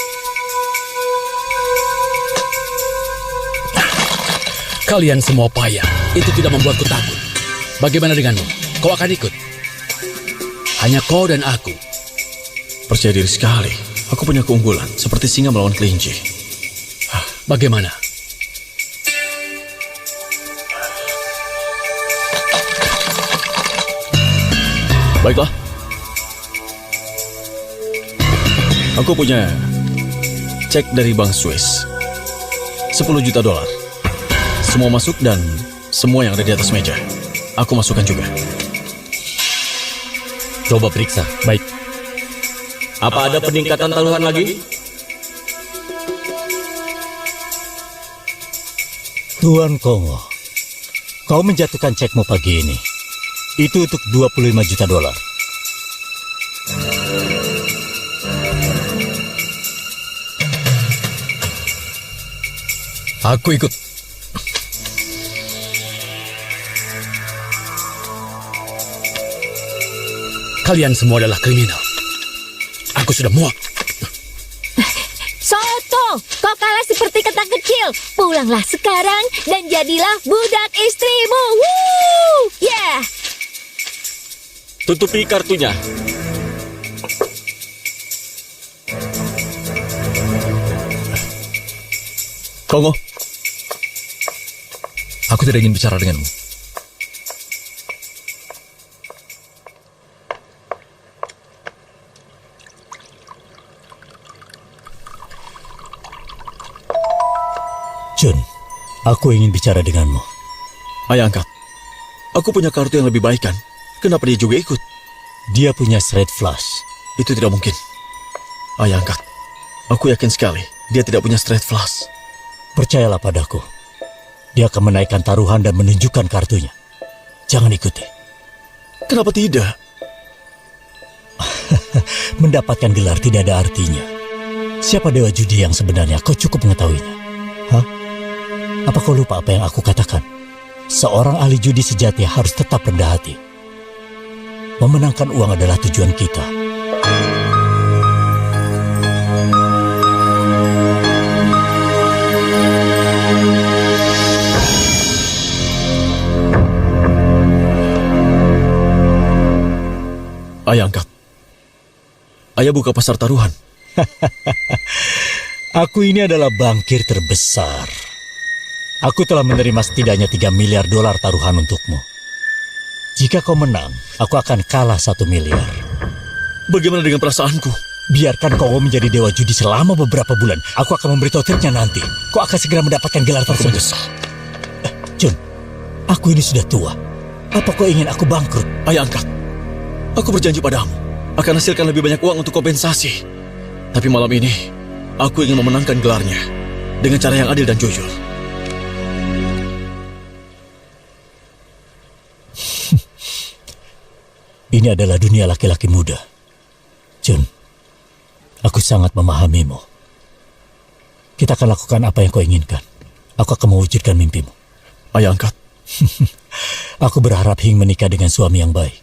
Kalian semua payah. Itu tidak membuatku takut. Bagaimana denganmu? Kau akan ikut? Hanya kau dan aku. Percaya diri sekali. Aku punya keunggulan, seperti singa melawan kelinci. Bagaimana? Baiklah. Aku punya cek dari Bank Swiss. 10 juta dolar. Semua masuk dan semua yang ada di atas meja. Aku masukkan juga. Coba periksa. Baik. Apa ada peningkatan taruhan lagi? Tuan Kongo, kau menjatuhkan cekmu pagi ini. Itu untuk 25 juta dolar. Aku ikut. Kalian semua adalah kriminal. Aku sudah muak. Soto, kau kalah seperti kata kecil. Pulanglah sekarang dan jadilah budak istrimu. Woo! Yeah! Tutupi kartunya. Kongo, aku tidak ingin bicara denganmu. Jun, aku ingin bicara denganmu. Ayah angkat. Aku punya kartu yang lebih baik kan? Kenapa dia juga ikut? Dia punya Straight Flush. Itu tidak mungkin. Ayah angkat. Aku yakin sekali dia tidak punya Straight Flush. Percayalah padaku. Dia akan menaikkan taruhan dan menunjukkan kartunya. Jangan ikuti. Kenapa tidak? Mendapatkan gelar tidak ada artinya. Siapa dewa judi yang sebenarnya? Kau cukup mengetahuinya. Hah? Apa kau lupa apa yang aku katakan? Seorang ahli judi sejati harus tetap rendah hati. Memenangkan uang adalah tujuan kita. Ayah angkat. Ayah buka pasar taruhan. Aku ini adalah bankir terbesar. Aku telah menerima setidaknya $3 miliar taruhan untukmu. Jika kau menang, aku akan kalah $1 miliar. Bagaimana dengan perasaanku? Biarkan kau menjadi dewa judi selama beberapa bulan. Aku akan memberitahu triknya nanti. Kau akan segera mendapatkan gelar tersebut. Jun, aku ini sudah tua. Apa kau ingin aku bangkrut? Ayah angkat. Aku berjanji padamu akan hasilkan lebih banyak uang untuk kompensasi. Tapi malam ini, aku ingin memenangkan gelarnya dengan cara yang adil dan jujur. Ini adalah dunia laki-laki muda. Jun, aku sangat memahamimu. Kita akan lakukan apa yang kau inginkan. Aku akan mewujudkan mimpimu. Ayah angkat. Aku berharap Hing menikah dengan suami yang baik.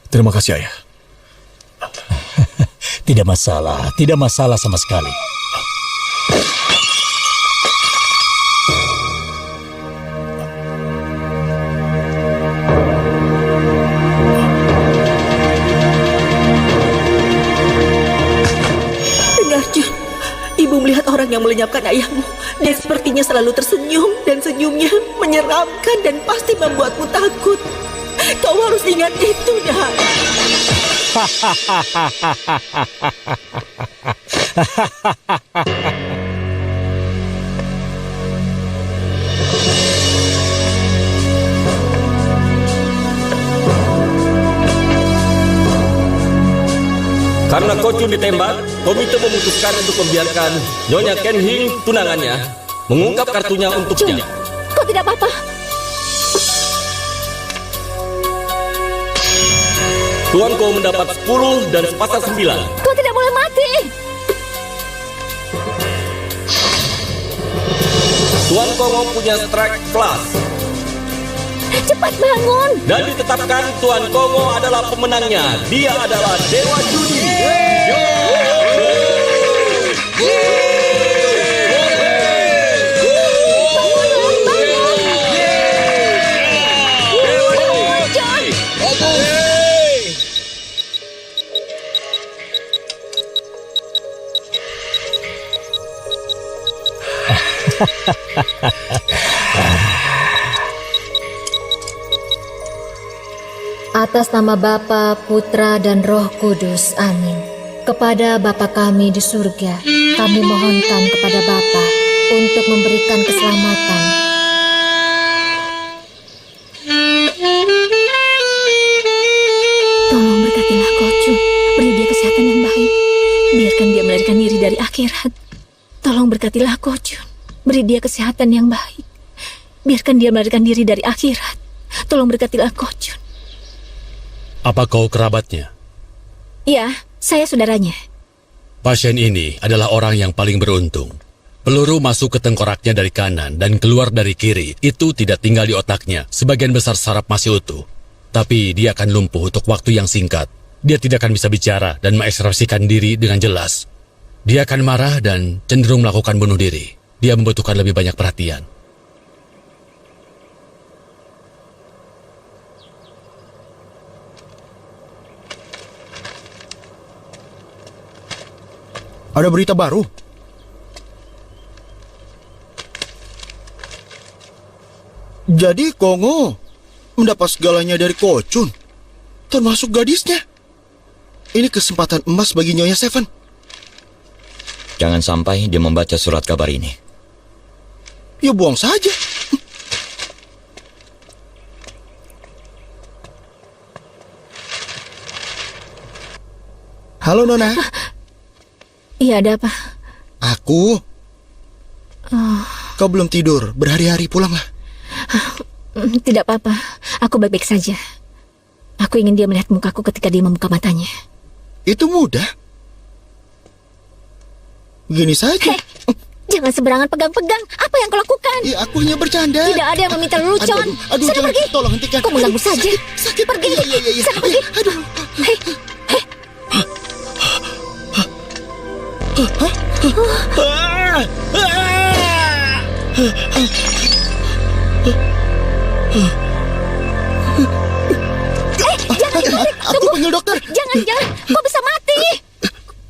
Terima kasih, Ayah. Tidak masalah sama sekali. Dengar, Jun. Ibu melihat orang yang melenyapkan ayahmu. Dia sepertinya selalu tersenyum dan senyumnya menyeramkan dan pasti membuatmu takut. Kau harus ingat itu, Dah. Karena Kocun ditembak, komite memutuskan untuk membiarkan Nyonya Ken Hing tunangannya mengungkap kartunya untuknya. Kau tidak apa-apa. Tuan Ko mendapat 10 dan sepasang 9. Kau tidak boleh mati. Tuan Ko punya Strike Flush. Cepat bangun. Dan ditetapkan Tuan Kongo adalah pemenangnya. Dia adalah Dewa Judi. Atas nama Bapa, Putra, dan Roh Kudus. Amin. Kepada Bapa kami di surga, kami mohonkan kepada Bapa untuk memberikan keselamatan. Tolong berkatilah Kocun, beri dia kesehatan yang baik. Biarkan dia melarikan diri dari akhirat. Tolong berkatilah Kocun, beri dia kesehatan yang baik. Biarkan dia melarikan diri dari akhirat. Tolong berkatilah Kocun. Apa kau kerabatnya? Ya, saya saudaranya. Pasien ini adalah orang yang paling beruntung. Peluru masuk ke tengkoraknya dari kanan dan keluar dari kiri. Itu tidak tinggal di otaknya. Sebagian besar saraf masih utuh. Tapi dia akan lumpuh untuk waktu yang singkat. Dia tidak akan bisa bicara dan mengekspresikan diri dengan jelas. Dia akan marah dan cenderung melakukan bunuh diri. Dia membutuhkan lebih banyak perhatian. Ada berita baru? Jadi Kongo mendapat segalanya dari Kochun, termasuk gadisnya. Ini kesempatan emas bagi Nyonya Seven. Jangan sampai dia membaca surat kabar ini. Ya buang saja. Halo Nona. Iya, ada apa? Aku. Kau belum tidur, berhari-hari pulanglah. Tidak apa-apa, aku baik-baik saja. Aku ingin dia melihat mukaku ketika dia membuka matanya. Itu mudah. Begini saja. Jangan sembarangan pegang-pegang. Apa yang kau lakukan? Ya, aku hanya bercanda. Tidak ada yang meminta lelucon. Aduh, Sana pergi. Tolong hentikan. Kau mengganggu saja. Sakit. Pergi. Iya. Sana pergi. Aduh. Hei. Jangan. Aku panggil dokter. Jangan. Kau bisa mati.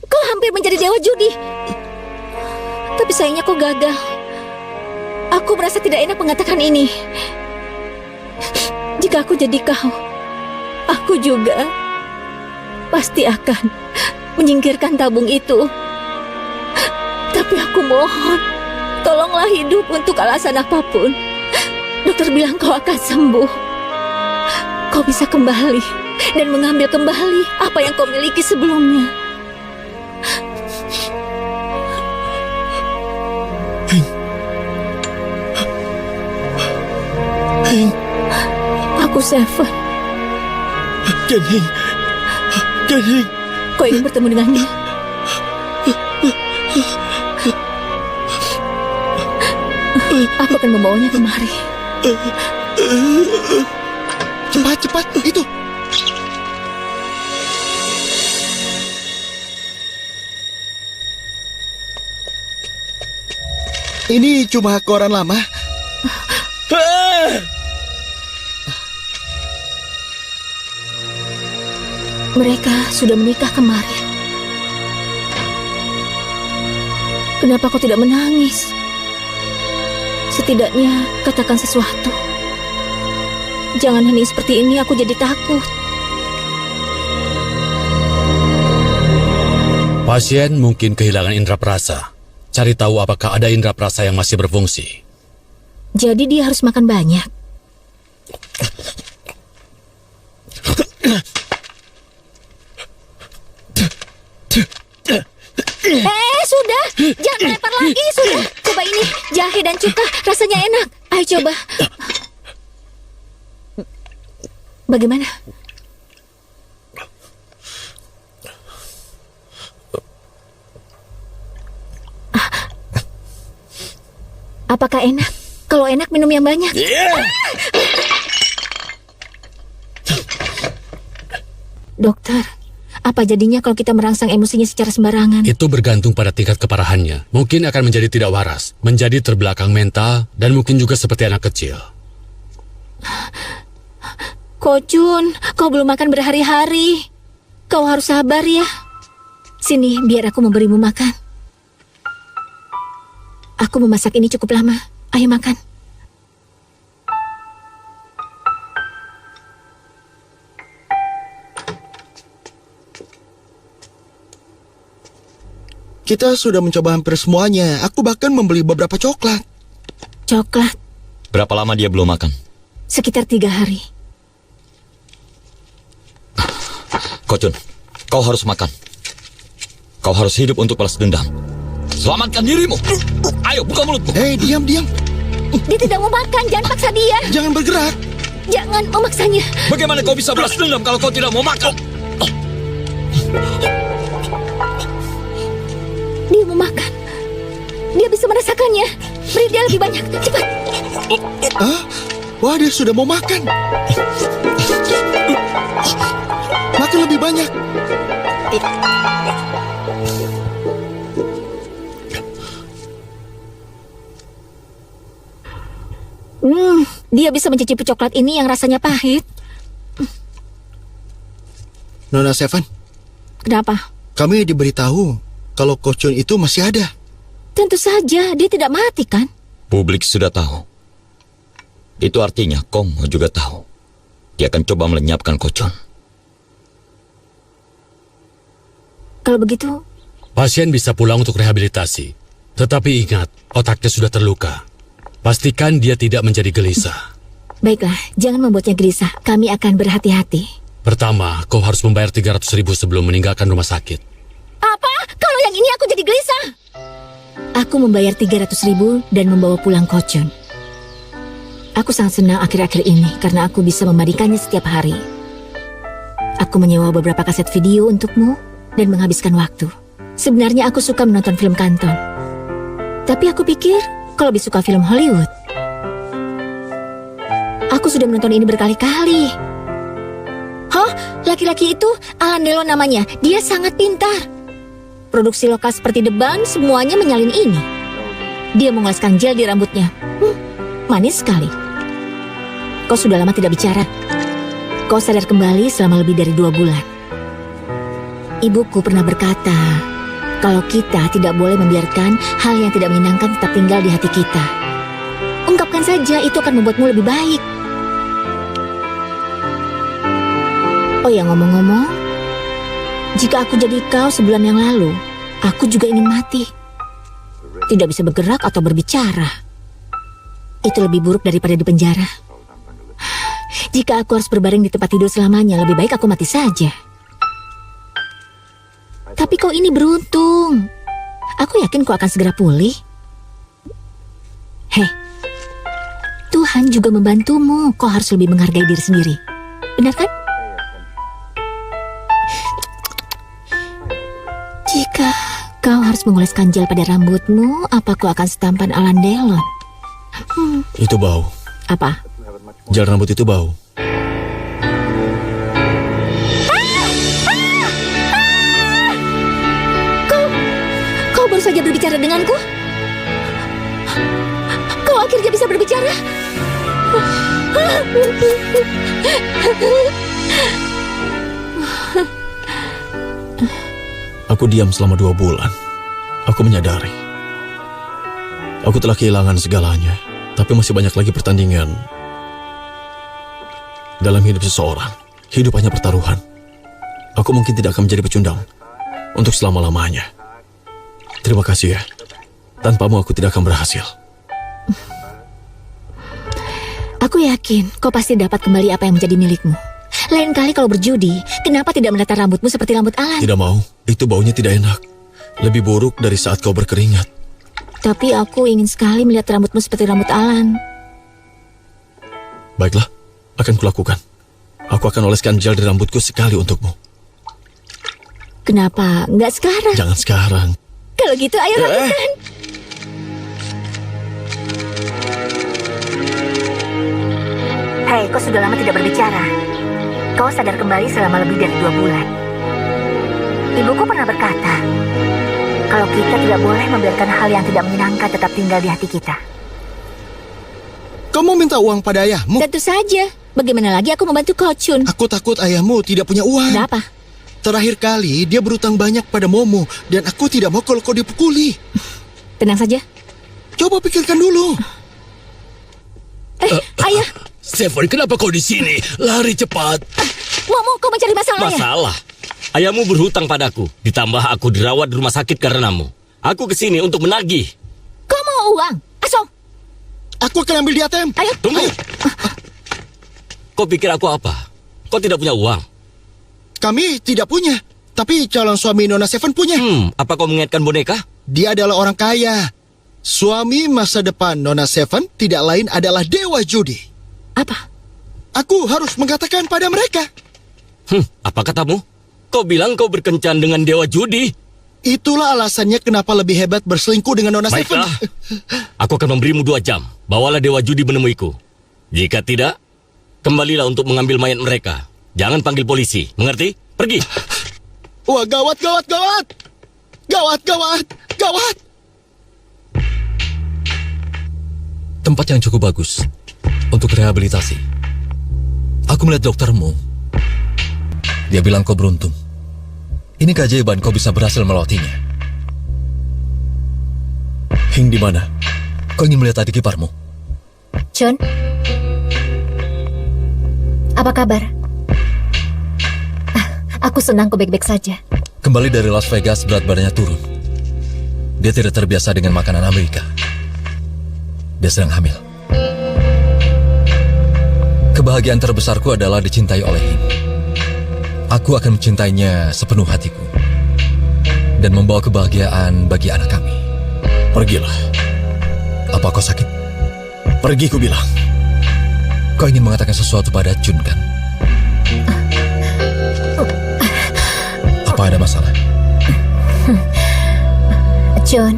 Kau hampir menjadi dewa judi. Tapi sayangnya kau gagal. Aku merasa tidak enak mengatakan ini. Jika aku jadi kau, aku juga pasti akan menyingkirkan tabung itu. Tapi aku mohon, tolonglah hidup untuk alasan apapun. Dokter bilang kau akan sembuh. Kau bisa kembali dan mengambil kembali apa yang kau miliki sebelumnya. Aku Seven. Kenhing. Kau ingin bertemu dengannya? Aku akan membawanya kemari. Cepat, itu. Ini cuma koran lama. Mereka sudah menikah kemarin. Kenapa kau tidak menangis? Setidaknya katakan sesuatu. Jangan hening seperti ini, aku jadi takut. Pasien mungkin kehilangan indera perasa. Cari tahu apakah ada indera perasa yang masih berfungsi. Jadi dia harus makan banyak. Sudah. Jangan melempar lagi, sudah. Coba ini, jahe dan cuka, rasanya enak. Ayo coba. Bagaimana? Apakah enak? Kalau enak, minum yang banyak. Dokter, apa jadinya kalau kita merangsang emosinya secara sembarangan? Itu bergantung pada tingkat keparahannya. Mungkin akan menjadi tidak waras, menjadi terbelakang mental, dan mungkin juga seperti anak kecil. Kochun, kau belum makan berhari-hari. Kau harus sabar ya. Sini, biar aku memberimu makan. Aku memasak ini cukup lama. Ayo makan. Kita sudah mencoba hampir semuanya. Aku bahkan membeli beberapa coklat. Coklat? Berapa lama dia belum makan? Sekitar 3 hari. Kochun, kau harus makan. Kau harus hidup untuk balas dendam. Selamatkan dirimu. Ayo, buka mulutmu. Hei, diam. Dia tidak mau makan, jangan paksa dia. Jangan bergerak. Jangan memaksanya. Bagaimana kau bisa balas dendam kalau kau tidak mau makan? Dia mau makan. Dia bisa merasakan makannya. Beri dia lebih banyak, cepat. Wah, dia sudah mau makan. Makan lebih banyak. Dia bisa mencicipi coklat ini yang rasanya pahit. Nona Seven. Kenapa? Kami diberitahu kalau Kochun itu masih ada. Tentu saja, dia tidak mati kan? Publik sudah tahu. Itu artinya Kong juga tahu. Dia akan coba melenyapkan Kochun. Kalau begitu... Pasien bisa pulang untuk rehabilitasi. Tetapi ingat, otaknya sudah terluka. Pastikan dia tidak menjadi gelisah. Baiklah, jangan membuatnya gelisah. Kami akan berhati-hati. Pertama, kau harus membayar 300.000 sebelum meninggalkan rumah sakit. Apa? Kalau yang ini aku jadi gelisah. Aku membayar 300.000 dan membawa pulang Kochun. Aku sangat senang akhir-akhir ini karena aku bisa membandingkannya setiap hari. Aku menyewa beberapa kaset video untukmu dan menghabiskan waktu. Sebenarnya aku suka menonton film kanton. Tapi aku pikir kau lebih suka film Hollywood. Aku sudah menonton ini berkali-kali. Hah? Laki-laki itu Alan Delon namanya. Dia sangat pintar. Produksi lokal seperti The Band semuanya menyalin ini. Dia mengoleskan gel di rambutnya. Manis sekali. Kau sudah lama tidak bicara. Kau sadar kembali selama lebih dari 2 bulan. Ibuku pernah berkata, kalau kita tidak boleh membiarkan hal yang tidak menyenangkan tetap tinggal di hati kita. Ungkapkan saja, itu akan membuatmu lebih baik. Oh ya, ngomong-ngomong, jika aku jadi kau sebulan yang lalu, aku juga ingin mati. Tidak bisa bergerak atau berbicara. Itu lebih buruk daripada di penjara. Jika aku harus berbaring di tempat tidur selamanya, lebih baik aku mati saja. Tapi kau ini beruntung. Aku yakin kau akan segera pulih. Hei, Tuhan juga membantumu. Kau harus lebih menghargai diri sendiri. Benar kan? Jika kau harus mengoleskan gel pada rambutmu, apa kau akan setampan Alan Delon? Itu bau. Apa? Gel rambut itu bau. Kau baru saja berbicara denganku? Kau akhirnya bisa berbicara? Aku diam selama 2 bulan. Aku menyadari aku telah kehilangan segalanya, tapi masih banyak lagi pertandingan dalam hidup seseorang. Hidup hanya pertaruhan. Aku mungkin tidak akan menjadi pecundang untuk selama-lamanya. Terima kasih ya. Tanpamu aku tidak akan berhasil. Aku yakin kau pasti dapat kembali apa yang menjadi milikmu. Lain kali kalau berjudi, kenapa tidak menata rambutmu seperti rambut Alan? Tidak mau. Itu baunya tidak enak. Lebih buruk dari saat kau berkeringat. Tapi aku ingin sekali melihat rambutmu seperti rambut Alan. Baiklah, akan kulakukan. Aku akan oleskan gel di rambutku sekali untukmu. Kenapa nggak sekarang? Jangan sekarang. Kalau gitu ayo lakukan. Hei, kau sudah lama tidak berbicara. Kau sadar kembali selama lebih dari 2 bulan. Ibuku pernah berkata, kalau kita tidak boleh membiarkan hal yang tidak menyenangkan tetap tinggal di hati kita. Kau mau minta uang pada ayahmu? Tentu saja. Bagaimana lagi aku membantu Kochun? Aku takut ayahmu tidak punya uang. Kenapa? Terakhir kali dia berutang banyak pada Momo, dan aku tidak mau kalau kau dipukuli. Tenang saja. Coba pikirkan dulu. Ayah. Seven, kenapa kau di sini? Lari cepat. Momo, kau mencari masalah ya? Masalah? Ayahmu berhutang padaku. Ditambah aku dirawat di rumah sakit karenamu. Aku kesini untuk menagih. Kau mau uang? Aso. Aku akan ambil di ATM. Ayo. Tunggu. Kau pikir aku apa? Kau tidak punya uang? Kami tidak punya. Tapi calon suami Nona Seven punya. Apa kau mengingatkan boneka? Dia adalah orang kaya. Suami masa depan Nona Seven tidak lain adalah dewa judi. Apa? Aku harus mengatakan pada mereka. Apa katamu? Kau bilang kau berkencan dengan dewa judi? Itulah alasannya kenapa lebih hebat berselingkuh dengan Nona Seven. Baiklah, aku akan memberimu 2 jam. Bawalah Dewa Judi menemuiku. Jika tidak, kembalilah untuk mengambil mayat mereka. Jangan panggil polisi, mengerti? Pergi. Wah, gawat, gawat, gawat. Gawat, gawat, gawat. Tempat yang cukup bagus untuk rehabilitasi. Aku melihat doktermu. Dia bilang kau beruntung. Ini keajaiban kau bisa berhasil melewatinya. Hing di mana? Kau ingin melihat adik iparmu? John, apa kabar? Aku senang kau baik-baik saja. Kembali dari Las Vegas, berat badannya turun. Dia tidak terbiasa dengan makanan Amerika. Dia sedang hamil. Kebahagiaan terbesarku adalah dicintai oleh Hing. Aku akan mencintainya sepenuh hatiku dan membawa kebahagiaan bagi anak kami. Pergilah. Apa kau sakit? Pergi, ku bilang. Kau ingin mengatakan sesuatu pada Jun, kan? Apa ada masalah? John,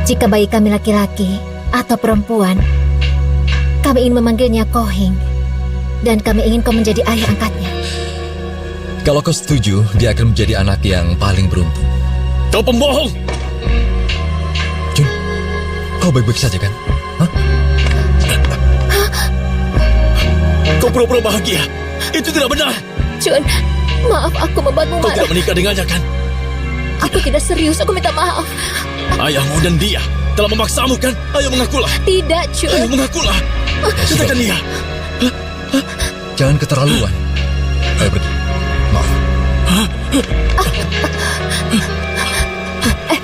jika bayi kami laki-laki atau perempuan, kami ingin memanggilnya Kohing, dan kami ingin kau menjadi ayah angkatnya. Kalau kau setuju, dia akan menjadi anak yang paling beruntung. Kau pembohong! Jun, kau baik-baik saja, kan? Hah? Kau pura-pura bahagia. Itu tidak benar. John, maaf aku membuatmu Kau marah. tidak menikah dengannya, kan? Aku tidak serius, aku minta maaf. Ayahmu dan dia telah memaksamu, kan? Ayo mengakulah. Tidak, John. Ayo mengakulah. Katakan dia. Jangan keterlaluan. Ayo pergi. Maaf.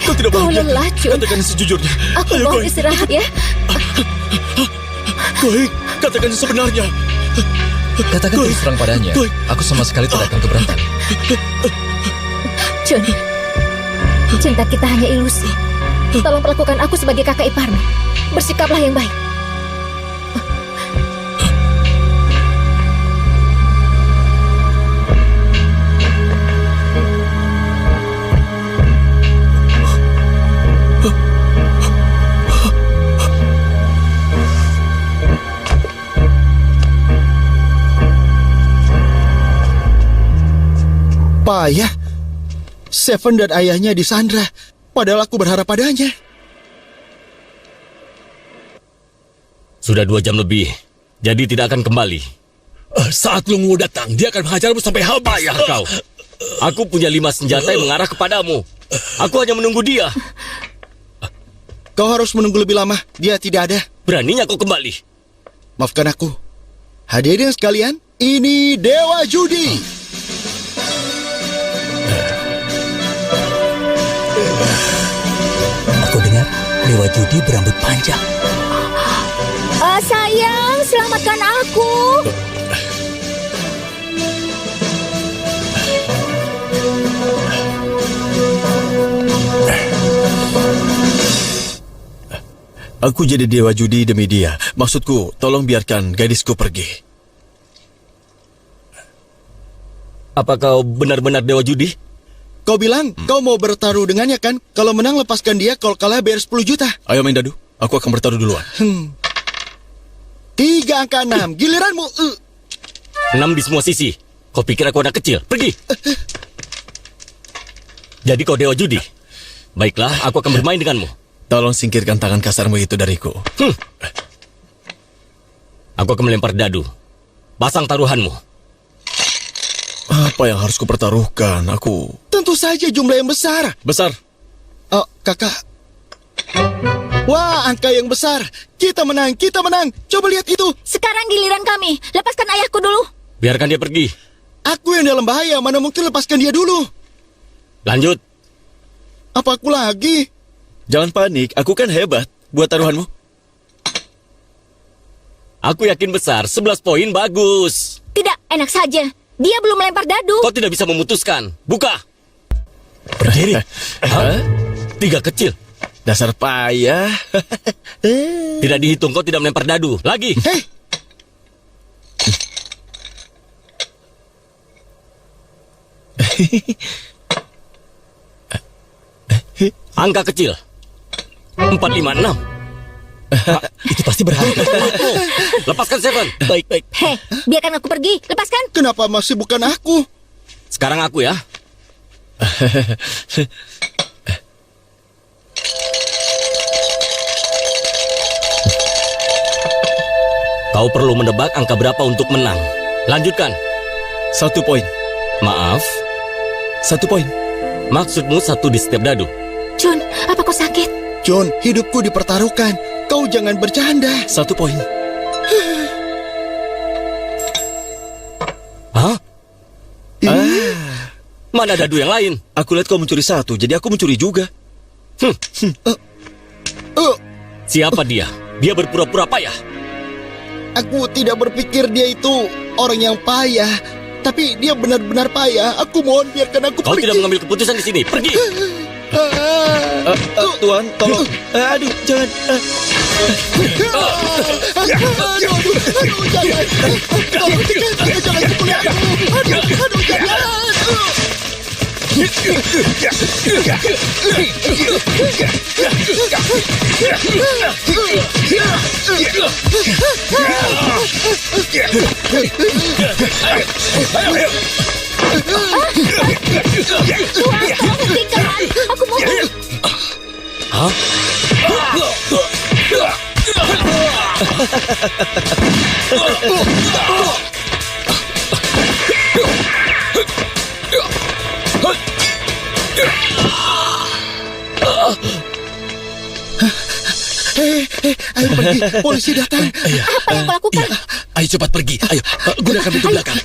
Kau tidak Kau bahagia. lelah, John. Katakan sejujurnya. Aku Ayo, mau Kohing. istirahat ya. Kohing, katakan sebenarnya. Katakan terus terang padanya. Aku sama sekali tidak akan keberatan. John, cinta kita hanya ilusi. Tolong perlakukan aku sebagai kakak iparmu. Bersikaplah yang baik. Payah. Seven dan ayahnya disandra. Padahal aku berharap padanya. Sudah 2 jam lebih, jadi tidak akan kembali. Saat Lungu datang, dia akan menghajarmu sampai habis. Payah kau. Aku punya 5 senjata yang mengarah kepadamu. Aku hanya menunggu dia. Kau harus menunggu lebih lama. Dia tidak ada. Beraninya kau kembali. Maafkan aku. Hadirin sekalian, ini Dewa Judi. Aku dengar Dewa Judi berambut panjang. Sayang, selamatkan aku. Aku jadi dewa judi demi dia. Maksudku, tolong biarkan gadisku pergi. Apa kau benar-benar dewa judi? Kau bilang kau mau bertaruh dengannya, kan? Kalau menang lepaskan dia, kalau kalah bayar 10 juta. Ayo main dadu. Aku akan bertaruh duluan. 3 angka 6. Giliranmu. 6 di semua sisi. Kau pikir aku anak kecil? Pergi. Jadi kau dewa judi? Baiklah, aku akan bermain denganmu. Tolong singkirkan tangan kasarmu itu dariku. Aku akan melempar dadu. Pasang taruhanmu. Apa yang harus kupertaruhkan? Aku... Tentu saja jumlah yang besar. Besar? Oh, kakak. Wah, angka yang besar. Kita menang, kita menang. Coba lihat itu. Sekarang giliran kami. Lepaskan ayahku dulu. Biarkan dia pergi. Aku yang dalam bahaya. Mana mungkin lepaskan dia dulu. Lanjut. Apa aku lagi? Jangan panik. Aku kan hebat. Buat taruhanmu. Aku yakin besar. 11 poin bagus. Tidak, enak saja. Dia belum melempar dadu. Kau tidak bisa memutuskan. Buka. Berdiri. 3 kecil. Dasar payah. Tidak dihitung, kau tidak melempar dadu. Lagi. Hei. Angka kecil. 456. Itu pasti berharga. Lepaskan Seven. Baik. Hei, biarkan aku pergi. Lepaskan. Kenapa masih bukan aku? Sekarang aku ya. Kau perlu menebak angka berapa untuk menang. Lanjutkan. 1 poin. Maaf. 1 poin. Maksudmu 1 di setiap dadu? Jun, apa kau sakit? John, hidupku dipertaruhkan. Kau jangan bercanda. 1 poin. Hah? Mana dadu yang lain? Aku lihat kau mencuri 1, jadi aku mencuri juga. Siapa dia? Dia berpura-pura payah. Aku tidak berpikir dia itu orang yang payah. Tapi dia benar-benar payah. Aku mohon biarkan aku Kau pergi. tidak mengambil keputusan di sini. Pergi. Tuan, tolong. Aduh, jangan. Aduh, jangan. Tolong, jangan pukul aku. Aduh, jangan. Tuhan, tolong hentikan. Aku mohon. Hah? Ayo pergi, polisi datang. Apa yang kau lakukan? Ayo cepat pergi. Ayo, gunakan pintu belakang.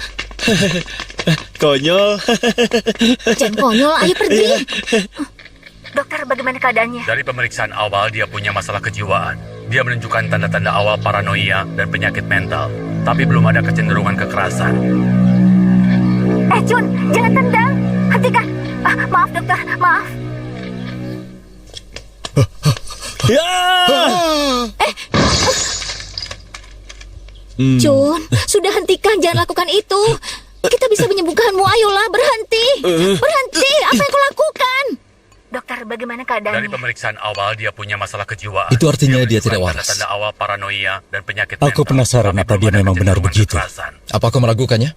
Konyol. Jangan konyol, ayo pergi. Dokter, bagaimana keadaannya? Dari pemeriksaan awal, dia punya masalah kejiwaan. Dia menunjukkan tanda-tanda awal paranoia dan penyakit mental. Tapi belum ada kecenderungan kekerasan. Jun, jangan tendang. Hentikan. Maaf, dokter. Maaf. Jun, sudah hentikan. Jangan lakukan itu. Kita bisa menyembuhkanmu. Ayolah, berhenti. Berhenti. Apa yang kau lakukan? Dokter, bagaimana Dari keadaannya? pemeriksaan awal, dia punya masalah kejiwaan. Itu artinya dia menunjukkan tidak waras. Tanda-tanda awal paranoia dan penyakit Aku mental. penasaran Tapi apa belum dia ada memang benar kecenderungan begitu. kekerasan. Apa kau meragukannya?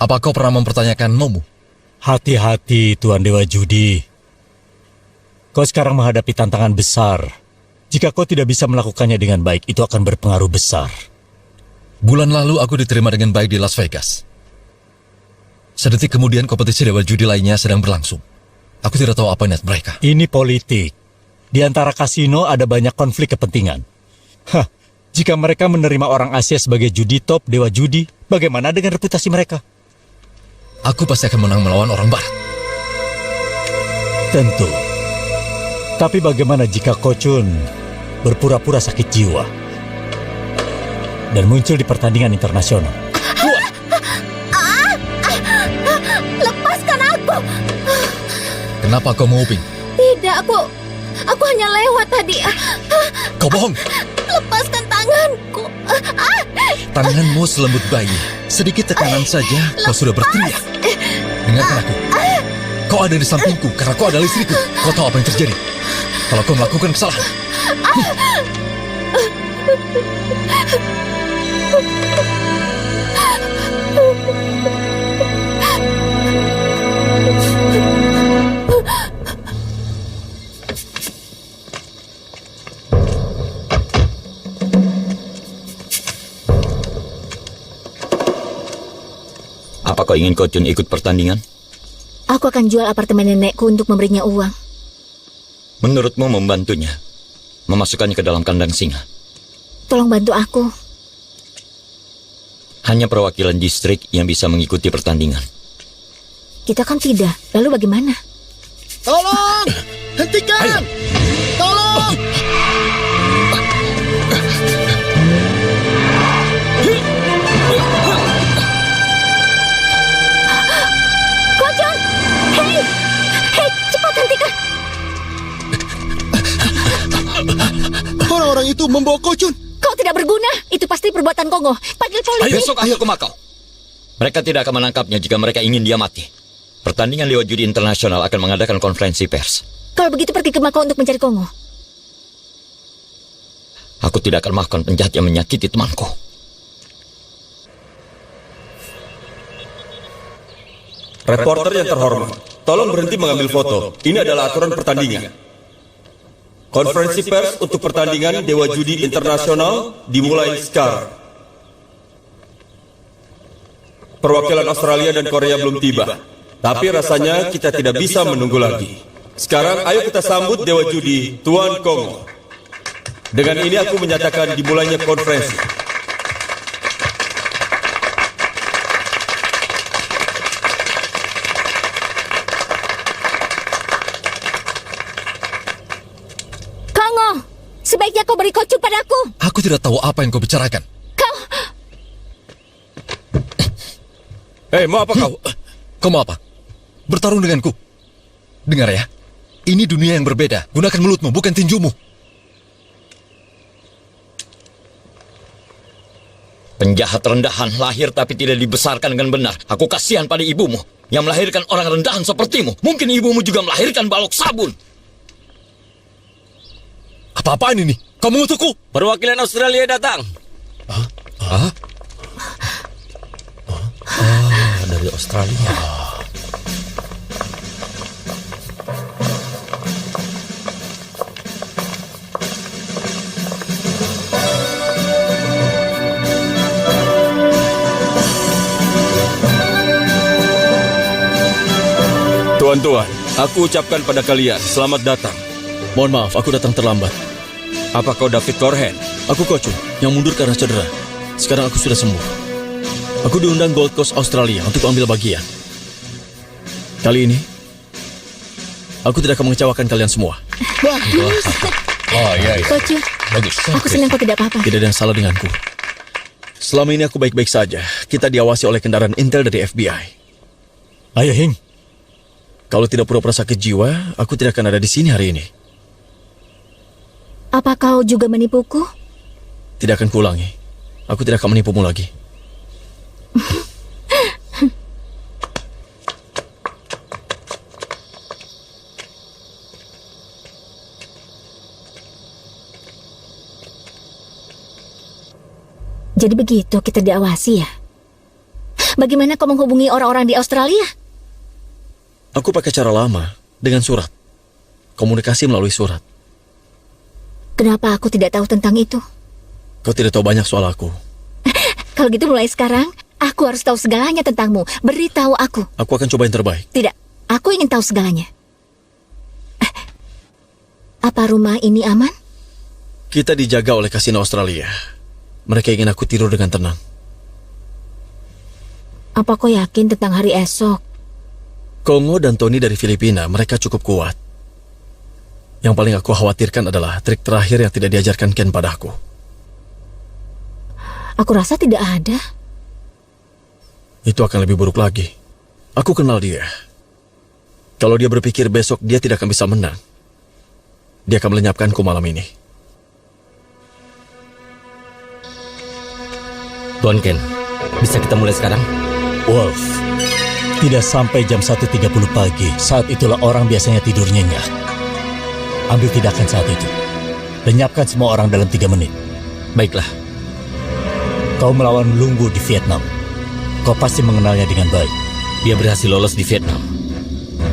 Apa kau pernah mempertanyakan Nomu? Hati-hati, Tuan Dewa Judi. Kau sekarang menghadapi tantangan besar. Jika kau tidak bisa melakukannya dengan baik, itu akan berpengaruh besar. Bulan lalu aku diterima dengan baik di Las Vegas. Sedetik kemudian kompetisi dewa judi lainnya sedang berlangsung. Aku tidak tahu apa niat mereka. Ini politik. Di antara kasino ada banyak konflik kepentingan. Jika mereka menerima orang Asia sebagai judi top, dewa judi, bagaimana dengan reputasi mereka? Aku pasti akan menang melawan orang Barat. Tentu. Tapi bagaimana jika Kochun berpura-pura sakit jiwa dan muncul di pertandingan internasional? Lepaskan aku. Kenapa kau menguping? Tidak, aku hanya lewat tadi. Kau bohong. Lepaskan tanganku. Tanganmu selembut bayi. Sedikit tekanan saja, kau sudah berteriak. Dengarkan aku. Kau ada di sampingku karena kau adalah istriku. Kau tahu apa yang terjadi. Kalau kau melakukan kesalahan. Apa kau ingin Kochun ikut pertandingan? Aku akan jual apartemen nenekku untuk memberinya uang. Menurutmu membantunya? Memasukkannya ke dalam kandang singa? Tolong bantu aku. Hanya perwakilan distrik yang bisa mengikuti pertandingan. Kita kan tidak. Lalu bagaimana? Tolong! Hentikan! Tolong! Kochun! Hei! Hei, cepat hentikan! Orang-orang itu membawa Kochun. Kau tidak berguna. Itu pasti perbuatan Kongo. Panggil polisi. Besok aku ke Makau. Mereka tidak akan menangkapnya jika mereka ingin dia mati. Pertandingan Dewa Judi Internasional akan mengadakan konferensi pers. Kalau begitu pergi ke Mako untuk mencari Kongo. Aku tidak akan maafkan penjahat yang menyakiti temanku. Reporter yang terhormat, tolong berhenti mengambil foto. Ini adalah aturan pertandingan. Konferensi pers untuk pertandingan Dewa Judi Internasional dimulai sekarang. Perwakilan Australia dan Korea belum tiba, tapi rasanya kita tidak bisa menunggu lagi. Sekarang ayo kita sambut Dewa Judi, Tuan Kongo. Dengan ini aku menyatakan dimulainya konferensi. Sebaiknya kau beri kocu padaku. Aku tidak tahu apa yang kau bicarakan. Kau... Hei, mau apa kau? Kau mau apa? Bertarung denganku? Dengar ya, ini dunia yang berbeda. Gunakan mulutmu, bukan tinjumu. Penjahat rendahan lahir tapi tidak dibesarkan dengan benar. Aku kasihan pada ibumu yang melahirkan orang rendahan sepertimu. Mungkin ibumu juga melahirkan balok sabun. Apa-apaan ini? Kau mengutukku? Perwakilan Australia datang. Dari Australia. Tuan-tuan, aku ucapkan pada kalian, selamat datang. Mohon maaf, aku datang terlambat. Apa kau David Corhen? Aku Kocu, yang mundur karena cedera. Sekarang aku sudah sembuh. Aku diundang Gold Coast Australia untuk ambil bagian. Kali ini, aku tidak akan mengecewakan kalian semua. Bagus. Oh iya. Kocu, Bagus. aku senang kau tidak apa-apa. Tidak ada yang salah denganku. Selama ini aku baik-baik saja. Kita diawasi oleh kendaraan intel dari FBI. Ayo, Hing. Kalau tidak pura-pura sakit jiwa, aku tidak akan ada di sini hari ini. Apa kau juga menipuku? Tidak akan kuulangi. Aku tidak akan menipumu lagi. Jadi begitu kita diawasi ya? Bagaimana kau menghubungi orang-orang di Australia? Aku pakai cara lama, dengan surat. Komunikasi melalui surat. Kenapa aku tidak tahu tentang itu? Kau tidak tahu banyak soal aku. Kalau gitu mulai sekarang, aku harus tahu segalanya tentangmu. Beritahu aku. Aku akan coba yang terbaik. Tidak, aku ingin tahu segalanya. Apa rumah ini aman? Kita dijaga oleh kasino Australia. Mereka ingin aku tidur dengan tenang. Apa kau yakin tentang hari esok? Kongo dan Tony dari Filipina, mereka cukup kuat. Yang paling aku khawatirkan adalah trik terakhir yang tidak diajarkan Ken padaku. Aku rasa tidak ada. Itu akan lebih buruk lagi. Aku kenal dia. Kalau dia berpikir besok dia tidak akan bisa menang, dia akan melenyapkanku malam ini. Tuan Ken, bisa kita mulai sekarang? Wolf, tidak sampai jam 1.30 pagi. Saat itulah orang biasanya tidur nyenyak. Ambil tindakan saat itu. Lenyapkan semua orang dalam 3 menit. Baiklah. Kau melawan Lungu di Vietnam. Kau pasti mengenalnya dengan baik. Dia berhasil lolos di Vietnam.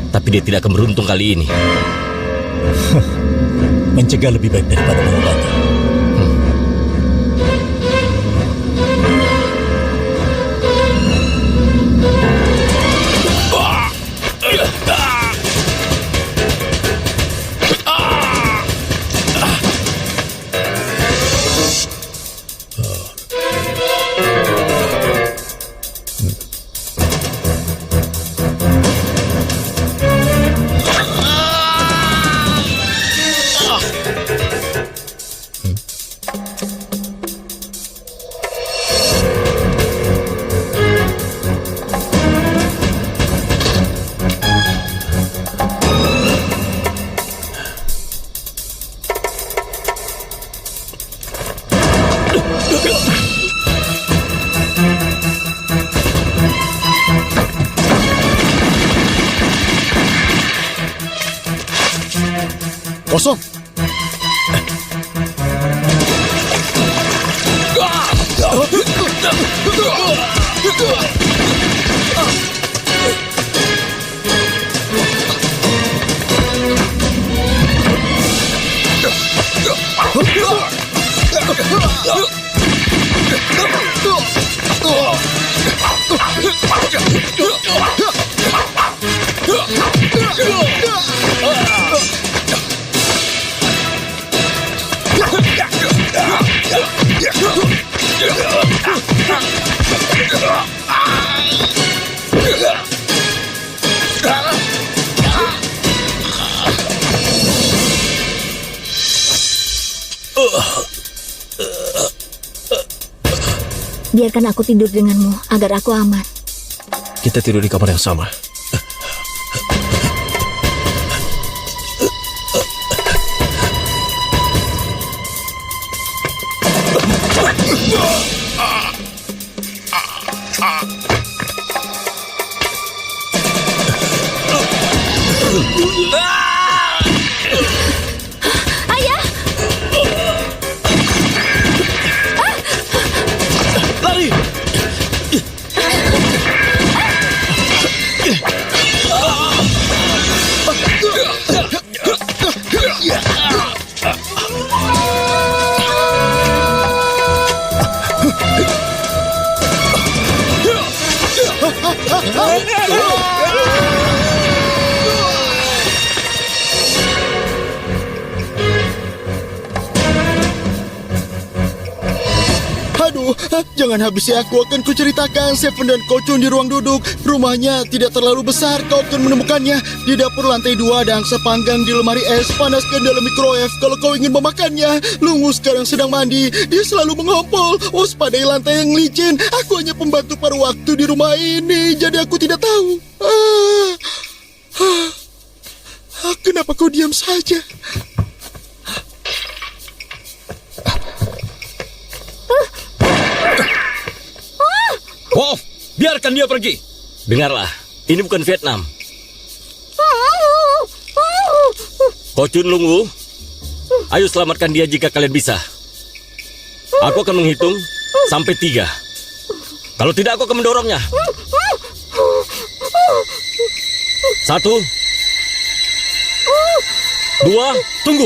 Tapi dia tidak akan beruntung kali ini. Mencegah lebih baik daripada mengobati. Kosong. Biarkan aku tidur denganmu agar aku aman. Kita tidur di kamar yang sama. Ayah! Lari! Aduh, jangan habisi aku. Akan kuceritakan Seven dan Kocun di ruang duduk. Rumahnya tidak terlalu besar. Kau akan menemukannya di dapur lantai 2. Ada angsa panggang di lemari es. Panaskan dalam microwave kalau kau ingin memakannya. Lungu sekarang sedang mandi. Dia selalu mengompol. Waspadai lantai yang licin. Aku hanya pembantu paruh waktu di rumah ini. Jadi aku tidak tahu. Kenapa kau diam saja? Wolf, biarkan dia pergi. Dengarlah, ini bukan Vietnam. Kocun Lungu, ayo selamatkan dia jika kalian bisa. Aku akan menghitung sampai 3. Kalau tidak, aku akan mendorongnya. 1, 2, tunggu.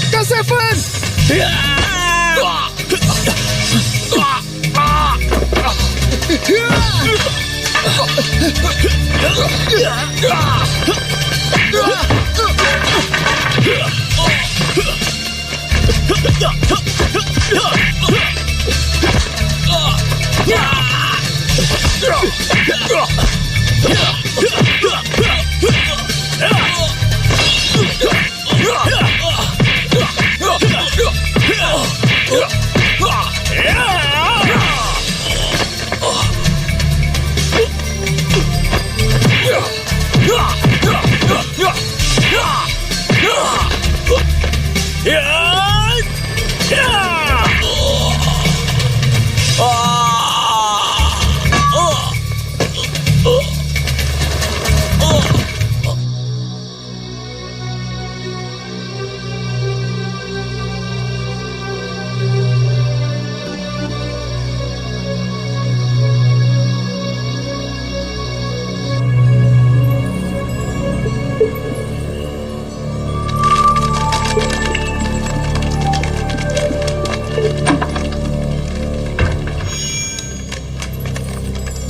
Kak Seven!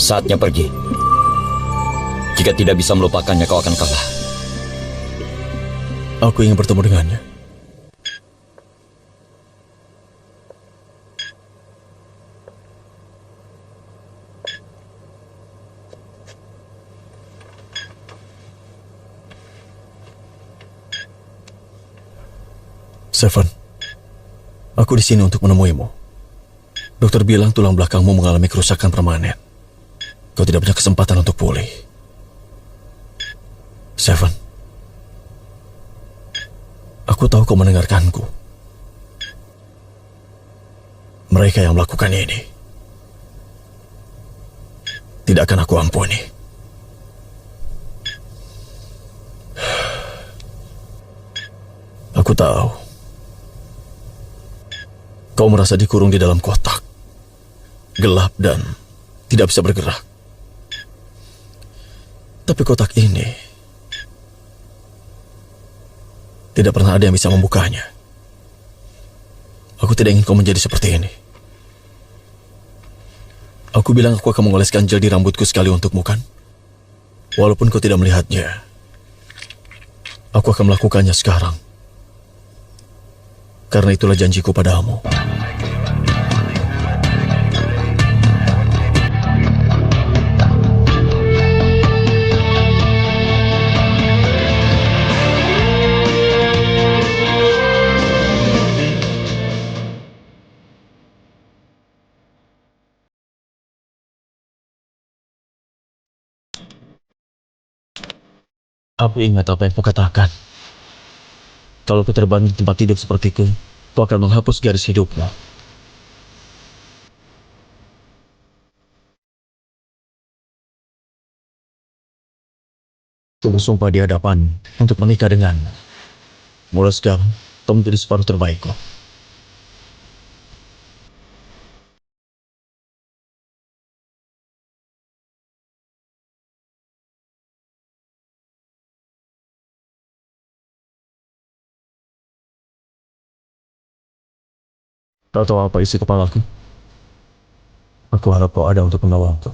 Saatnya pergi. Jika tidak bisa melupakannya, kau akan kalah. Aku ingin bertemu dengannya. Seven, aku di sini untuk menemuimu. Dokter bilang tulang belakangmu mengalami kerusakan permanen. Kau tidak punya kesempatan untuk pulih. Seven, aku tahu kau mendengarkanku. Mereka yang melakukan ini tidak akan aku ampuni. Aku tahu kau merasa dikurung di dalam kotak, gelap dan tidak bisa bergerak. Tapi kotak ini tidak pernah ada yang bisa membukanya. Aku tidak ingin kau menjadi seperti ini. Aku bilang aku akan mengoleskan gel di rambutku sekali untukmu, kan? Walaupun kau tidak melihatnya, aku akan melakukannya sekarang. Karena itulah janjiku padamu. Aku ingat apa yang kau katakan. Kalau kau terbang di tempat tidur sepertiku, kau akan menghapus garis hidupmu. Aku bersumpah di hadapan untuk menikah denganmu. Mulai sekarang, kau menjadi separuh terbaikku. Kau tahu apa isi kepalaku? Aku harap kau ada untuk mengawalku.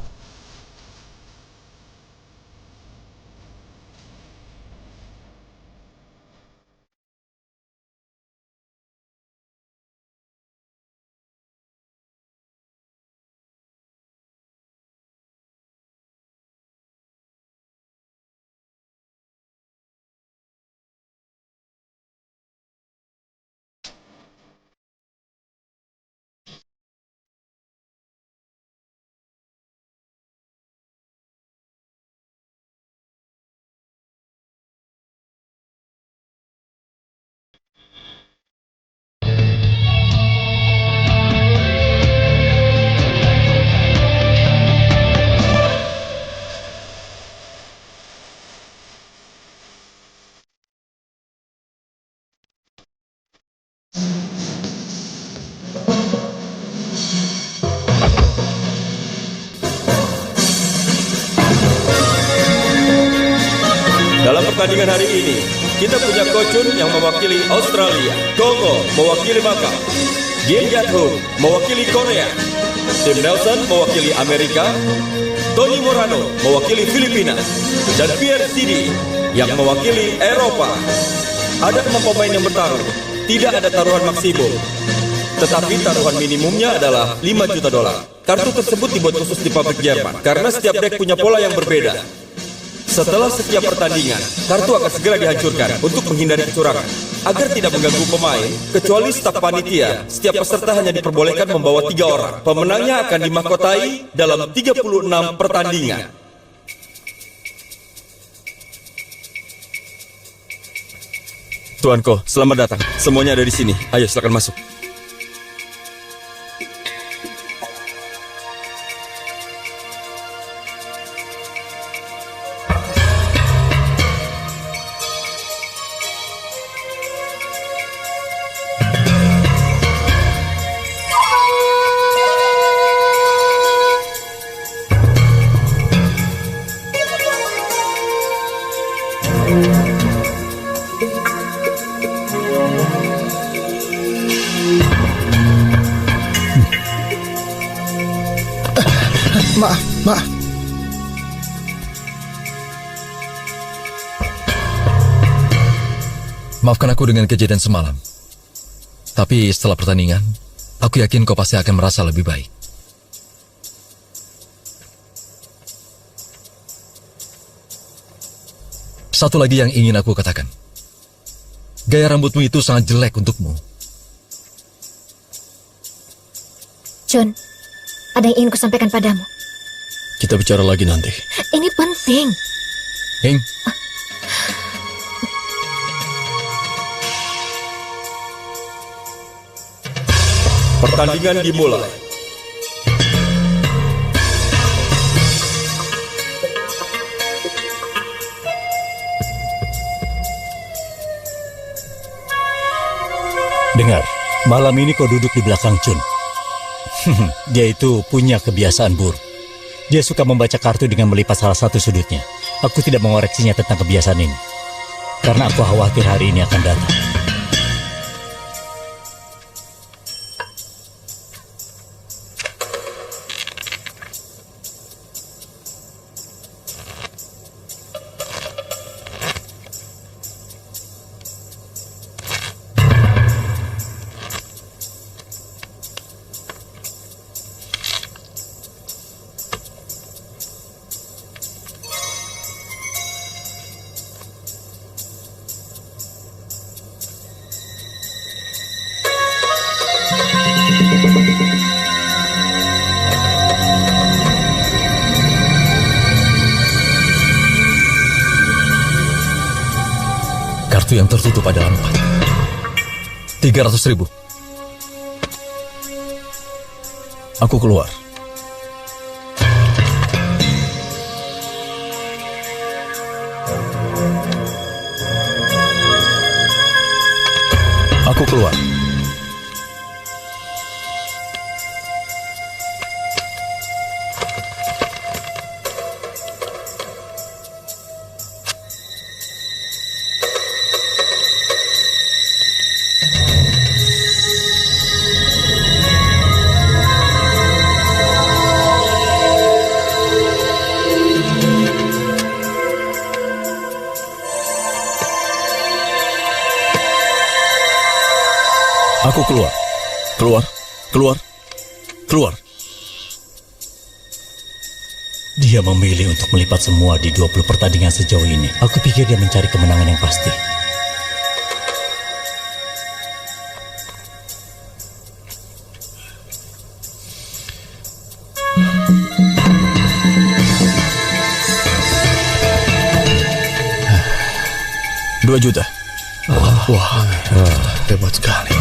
Dalam pertandingan hari ini, kita punya Kocun yang mewakili Australia, Kongo mewakili Macau, Gien Yat Hung mewakili Korea, Tim Nelson mewakili Amerika, Tony Morano mewakili Filipina, dan Pierre Sidi yang mewakili Eropa. Ada 6 pemain yang bertarung, tidak ada taruhan maksimum. Tetapi taruhan minimumnya adalah $5 juta. Kartu tersebut dibuat khusus di pabrik Jerman, karena setiap deck punya pola yang berbeda. Setelah setiap pertandingan, kartu akan segera dihancurkan untuk menghindari kecurangan. Agar tidak mengganggu pemain, kecuali staf panitia, setiap peserta hanya diperbolehkan membawa 3 orang. Pemenangnya akan dimahkotai dalam 36 pertandingan. Tuanko, selamat datang. Semuanya ada di sini. Ayo, silakan masuk. Maaf. Maafkan aku dengan kejadian semalam. Tapi setelah pertandingan, aku yakin kau pasti akan merasa lebih baik. Satu lagi yang ingin aku katakan. Gaya rambutmu itu sangat jelek untukmu. Chun, ada yang ingin kusampaikan padamu. Kita bicara lagi nanti. Ini penting. Hing. Pertandingan dimulai. Dengar, malam ini kau duduk di belakang Chun. Dia itu punya kebiasaan buruk. Dia suka membaca kartu dengan melipat salah satu sudutnya. Aku tidak mengoreksinya tentang kebiasaan ini, karena aku khawatir hari ini akan datang. Kartu yang tertutup adalah 4. 300.000. Aku keluar. Aku keluar. Aku keluar. Keluar. Keluar. Keluar. Dia memilih untuk melipat semua di 20 pertandingan sejauh ini. Aku pikir dia mencari kemenangan yang pasti. $2 juta. Wah, hebat sekali.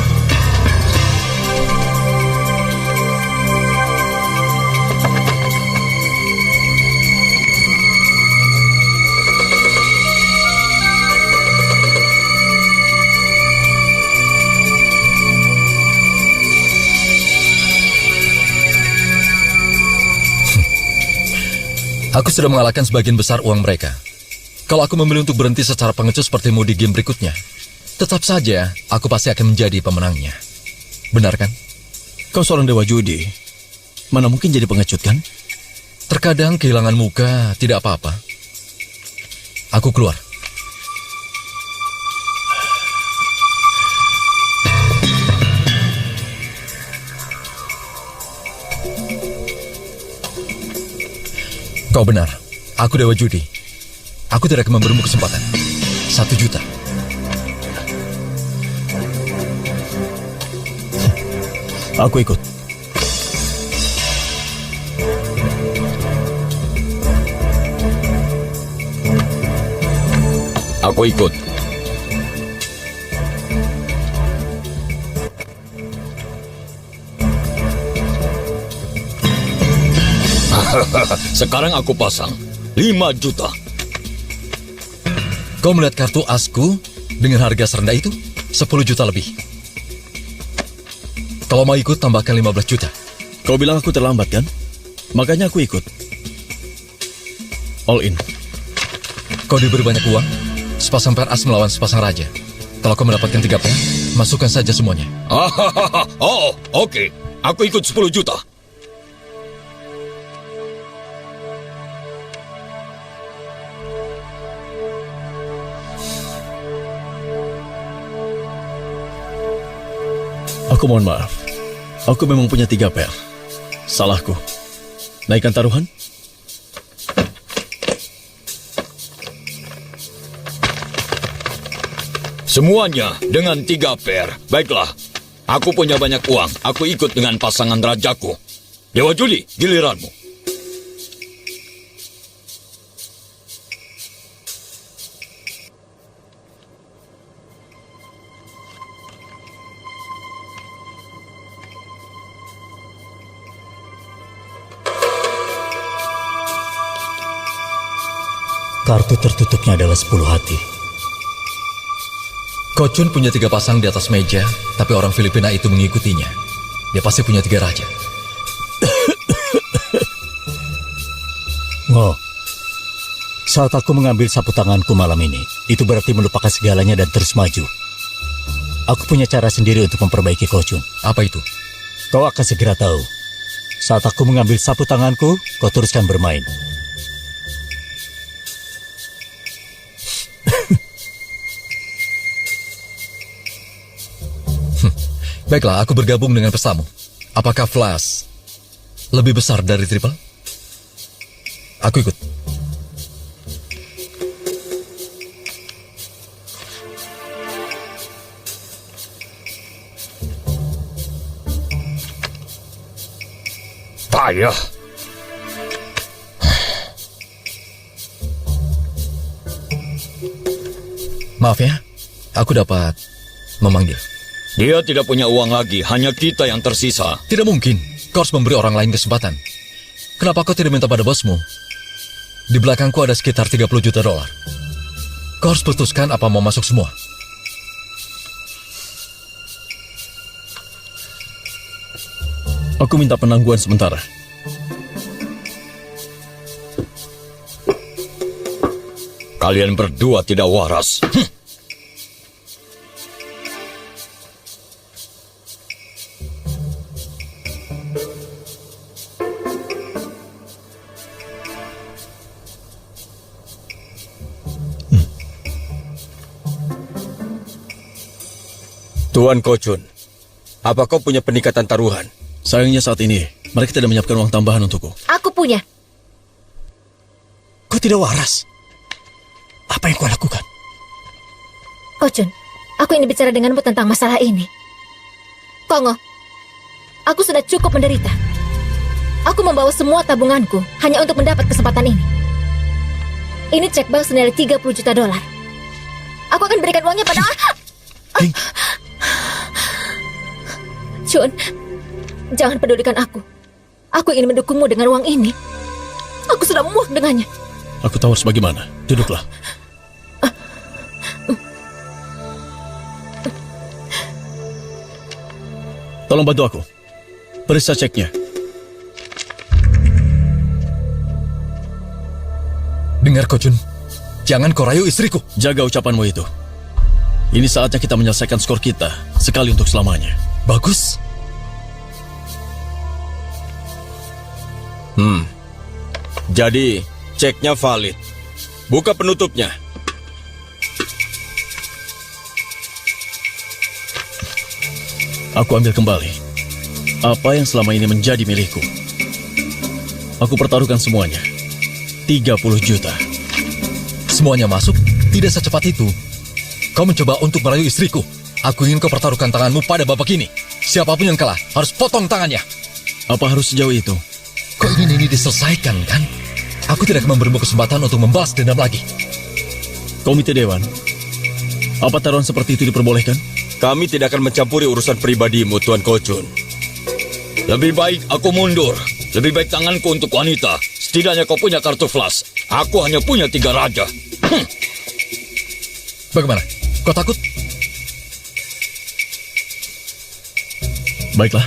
Aku sudah mengalahkan sebagian besar uang mereka. Kalau aku memilih untuk berhenti secara pengecut sepertimu di game berikutnya, tetap saja aku pasti akan menjadi pemenangnya. Benar kan? Kau seorang dewa judi. Mana mungkin jadi pengecut kan? Terkadang kehilangan muka tidak apa-apa. Aku keluar. Kau benar, aku dewa judi. Aku tidak akan memberimu kesempatan. 1 juta. Aku ikut. Aku ikut. Sekarang aku pasang 5 juta. Kau melihat kartu asku dengan harga serendah itu? 10 juta lebih. Kalau mau ikut, tambahkan 15 juta. Kau bilang aku terlambat kan? Makanya aku ikut. All in. Kau diberi banyak uang, sepasang per as melawan sepasang raja. Kalau kau mendapatkan 3 per, masukkan saja semuanya. Oh, oke. Aku ikut 10 juta. Aku mohon maaf. Aku memang punya 3 per. Salahku. Naikkan taruhan? Semuanya dengan 3 per. Baiklah, aku punya banyak uang. Aku ikut dengan pasangan rajaku. Dewa Judi, giliranmu. Kartu tertutupnya adalah 10 hati. Kochun punya 3 pasang di atas meja, tapi orang Filipina itu mengikutinya. Dia pasti punya 3 raja. Oh, saat aku mengambil sapu tanganku malam ini, itu berarti melupakan segalanya dan terus maju. Aku punya cara sendiri untuk memperbaiki Kochun. Apa itu? Kau akan segera tahu. Saat aku mengambil sapu tanganku, kau teruskan bermain. Baiklah, aku bergabung dengan pesamu. Apakah Flash lebih besar dari Triple? Aku ikut. Payah. Maaf ya, aku dapat memanggil. Dia tidak punya uang lagi, hanya kita yang tersisa. Tidak mungkin. Kau harus memberi orang lain kesempatan. Kenapa kau tidak minta pada bosmu? Di belakangku ada sekitar 30 juta dolar. Kau harus putuskan apa mau masuk semua. Aku minta penangguhan sementara. Kalian berdua tidak waras. Tuan Kochun, apa kau punya peningkatan taruhan? Sayangnya saat ini, mereka tidak menyiapkan uang tambahan untukku. Aku punya. Kau tidak waras. Apa yang kau lakukan? Kochun, aku ingin bicara denganmu tentang masalah ini. Kongo, aku sudah cukup menderita. Aku membawa semua tabunganku hanya untuk mendapat kesempatan ini. Ini cek bank senilai 30 juta dolar. Aku akan berikan uangnya pada... Chun, jangan pedulikan aku. Aku ingin mendukungmu dengan uang ini. Aku sudah muak dengannya. Aku tahu harus bagaimana. Duduklah. Tolong bantu aku. Periksa ceknya. Dengar Kochun, jangan kau rayu istriku. Jaga ucapanmu itu. Ini saatnya kita menyelesaikan skor kita, sekali untuk selamanya. Bagus. Jadi, ceknya valid. Buka penutupnya. Aku ambil kembali apa yang selama ini menjadi milikku. Aku pertaruhkan semuanya. 30 juta. Semuanya masuk? Tidak secepat itu. Kau mencoba untuk merayu istriku. Aku ingin kau pertaruhkan tanganmu pada babak ini. Siapapun yang kalah harus potong tangannya. Apa harus sejauh itu? Kau ingin ini diselesaikan, kan? Aku tidak akan memberimu kesempatan untuk membalas dendam lagi. Komite Dewan, apa taruhan seperti itu diperbolehkan? Kami tidak akan mencampuri urusan pribadimu, Tuan Kochun. Lebih baik aku mundur. Lebih baik tanganku untuk wanita. Setidaknya kau punya kartu flash. Aku hanya punya 3 raja. Bagaimana? Kau takut? Baiklah,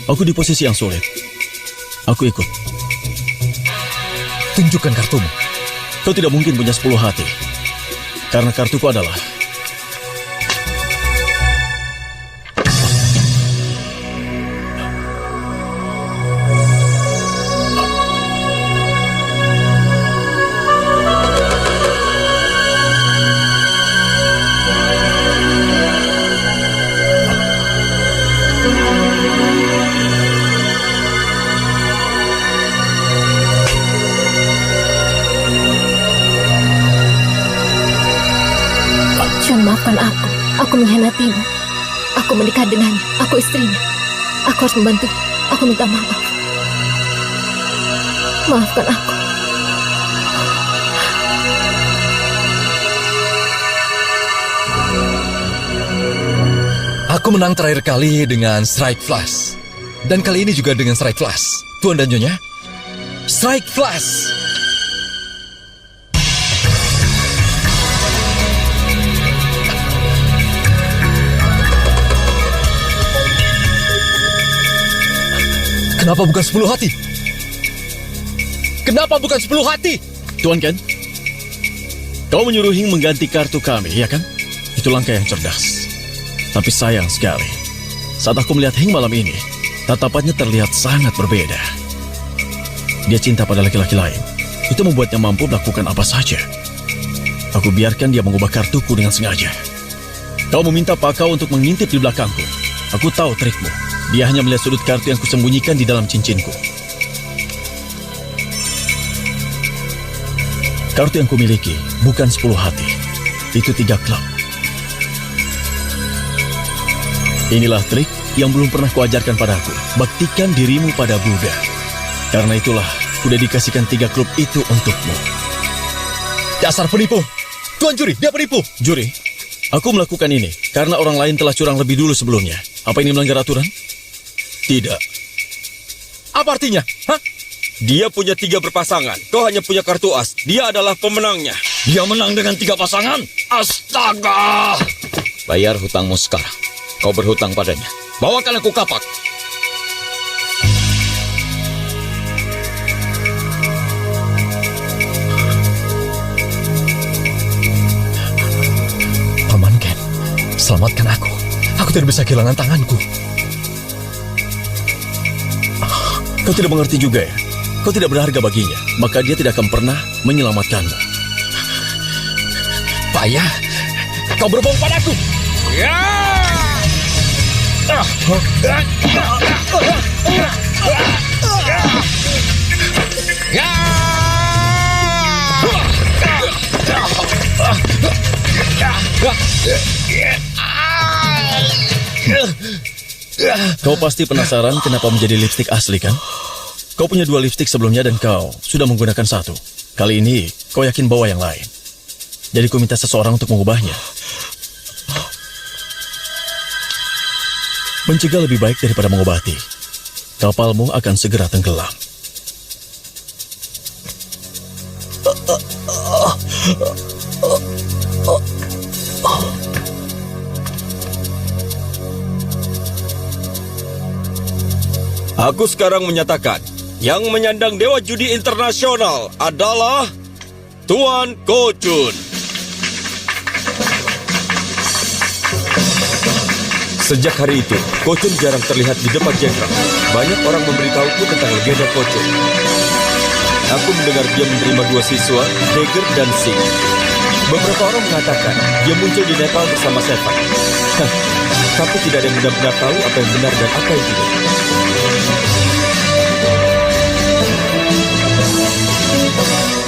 aku di posisi yang sulit. Aku ikut. Tunjukkan kartumu. Kau tidak mungkin punya 10 hati. Karena kartuku adalah... Chun, maafkan aku. Aku mengkhianatimu. Aku menikah dengannya. Aku istrinya. Aku harus membantu. Aku minta maaf. Maafkan aku. Aku menang terakhir kali dengan Strike Flash. Dan kali ini juga dengan Strike Flash. Tuan dan Nyonya, Strike Flash! Kenapa bukan 10 hati? Kenapa bukan 10 hati? Tuan Ken, kau menyuruh Hing mengganti kartu kami, ya kan? Itu langkah yang cerdas. Tapi sayang sekali, saat aku melihat Hing malam ini, tatapannya terlihat sangat berbeda. Dia cinta pada laki-laki lain. Itu membuatnya mampu melakukan apa saja. Aku biarkan dia mengubah kartuku dengan sengaja. Kau meminta Pak Kau untuk mengintip di belakangku. Aku tahu trikmu. Dia hanya melihat sudut kartu yang kusembunyikan di dalam cincinku. Kartu yang kumiliki bukan 10 hati. Itu 3 klub. Inilah trik yang belum pernah kuajarkan padaku. Baktikan dirimu pada Buddha. Karena itulah, kudedikasikan 3 klub itu untukmu. Dasar penipu! Tuan Juri, dia penipu! Juri, aku melakukan ini karena orang lain telah curang lebih dulu sebelumnya. Apa ini melanggar aturan? Tidak. Apa artinya? Hah? Dia punya 3 berpasangan. Kau hanya punya kartu as. Dia adalah pemenangnya. Dia menang dengan 3 pasangan? Astaga! Bayar hutangmu sekarang. Kau berhutang padanya. Bawakan aku kapak. Paman Ken, selamatkan aku. Aku tidak bisa kehilangan tanganku. Kau tidak mengerti juga ya? Kau tidak berharga baginya, maka dia tidak akan pernah menyelamatkanmu. Payah, kau berbohong padaku. Kau pasti penasaran kenapa menjadi lipstik asli, kan? Kau punya 2 lipstik sebelumnya dan kau sudah menggunakan 1. Kali ini, kau yakin bawa yang lain. Jadi ku minta seseorang untuk mengubahnya. Mencegah lebih baik daripada mengobati. Kapalmu akan segera tenggelam. Aku sekarang menyatakan, yang menyandang Dewa Judi Internasional adalah Tuan Ko-chun. Sejak hari itu, Ko-chun jarang terlihat di depan jenderal. Banyak orang memberitahuku tentang legenda Ko-chun. Aku mendengar dia menerima 2 siswa, Dager dan Sing. Beberapa orang mengatakan dia muncul di Nepal bersama Sevan. Tapi tidak ada yang benar-benar tahu apa yang benar dan apa yang tidak.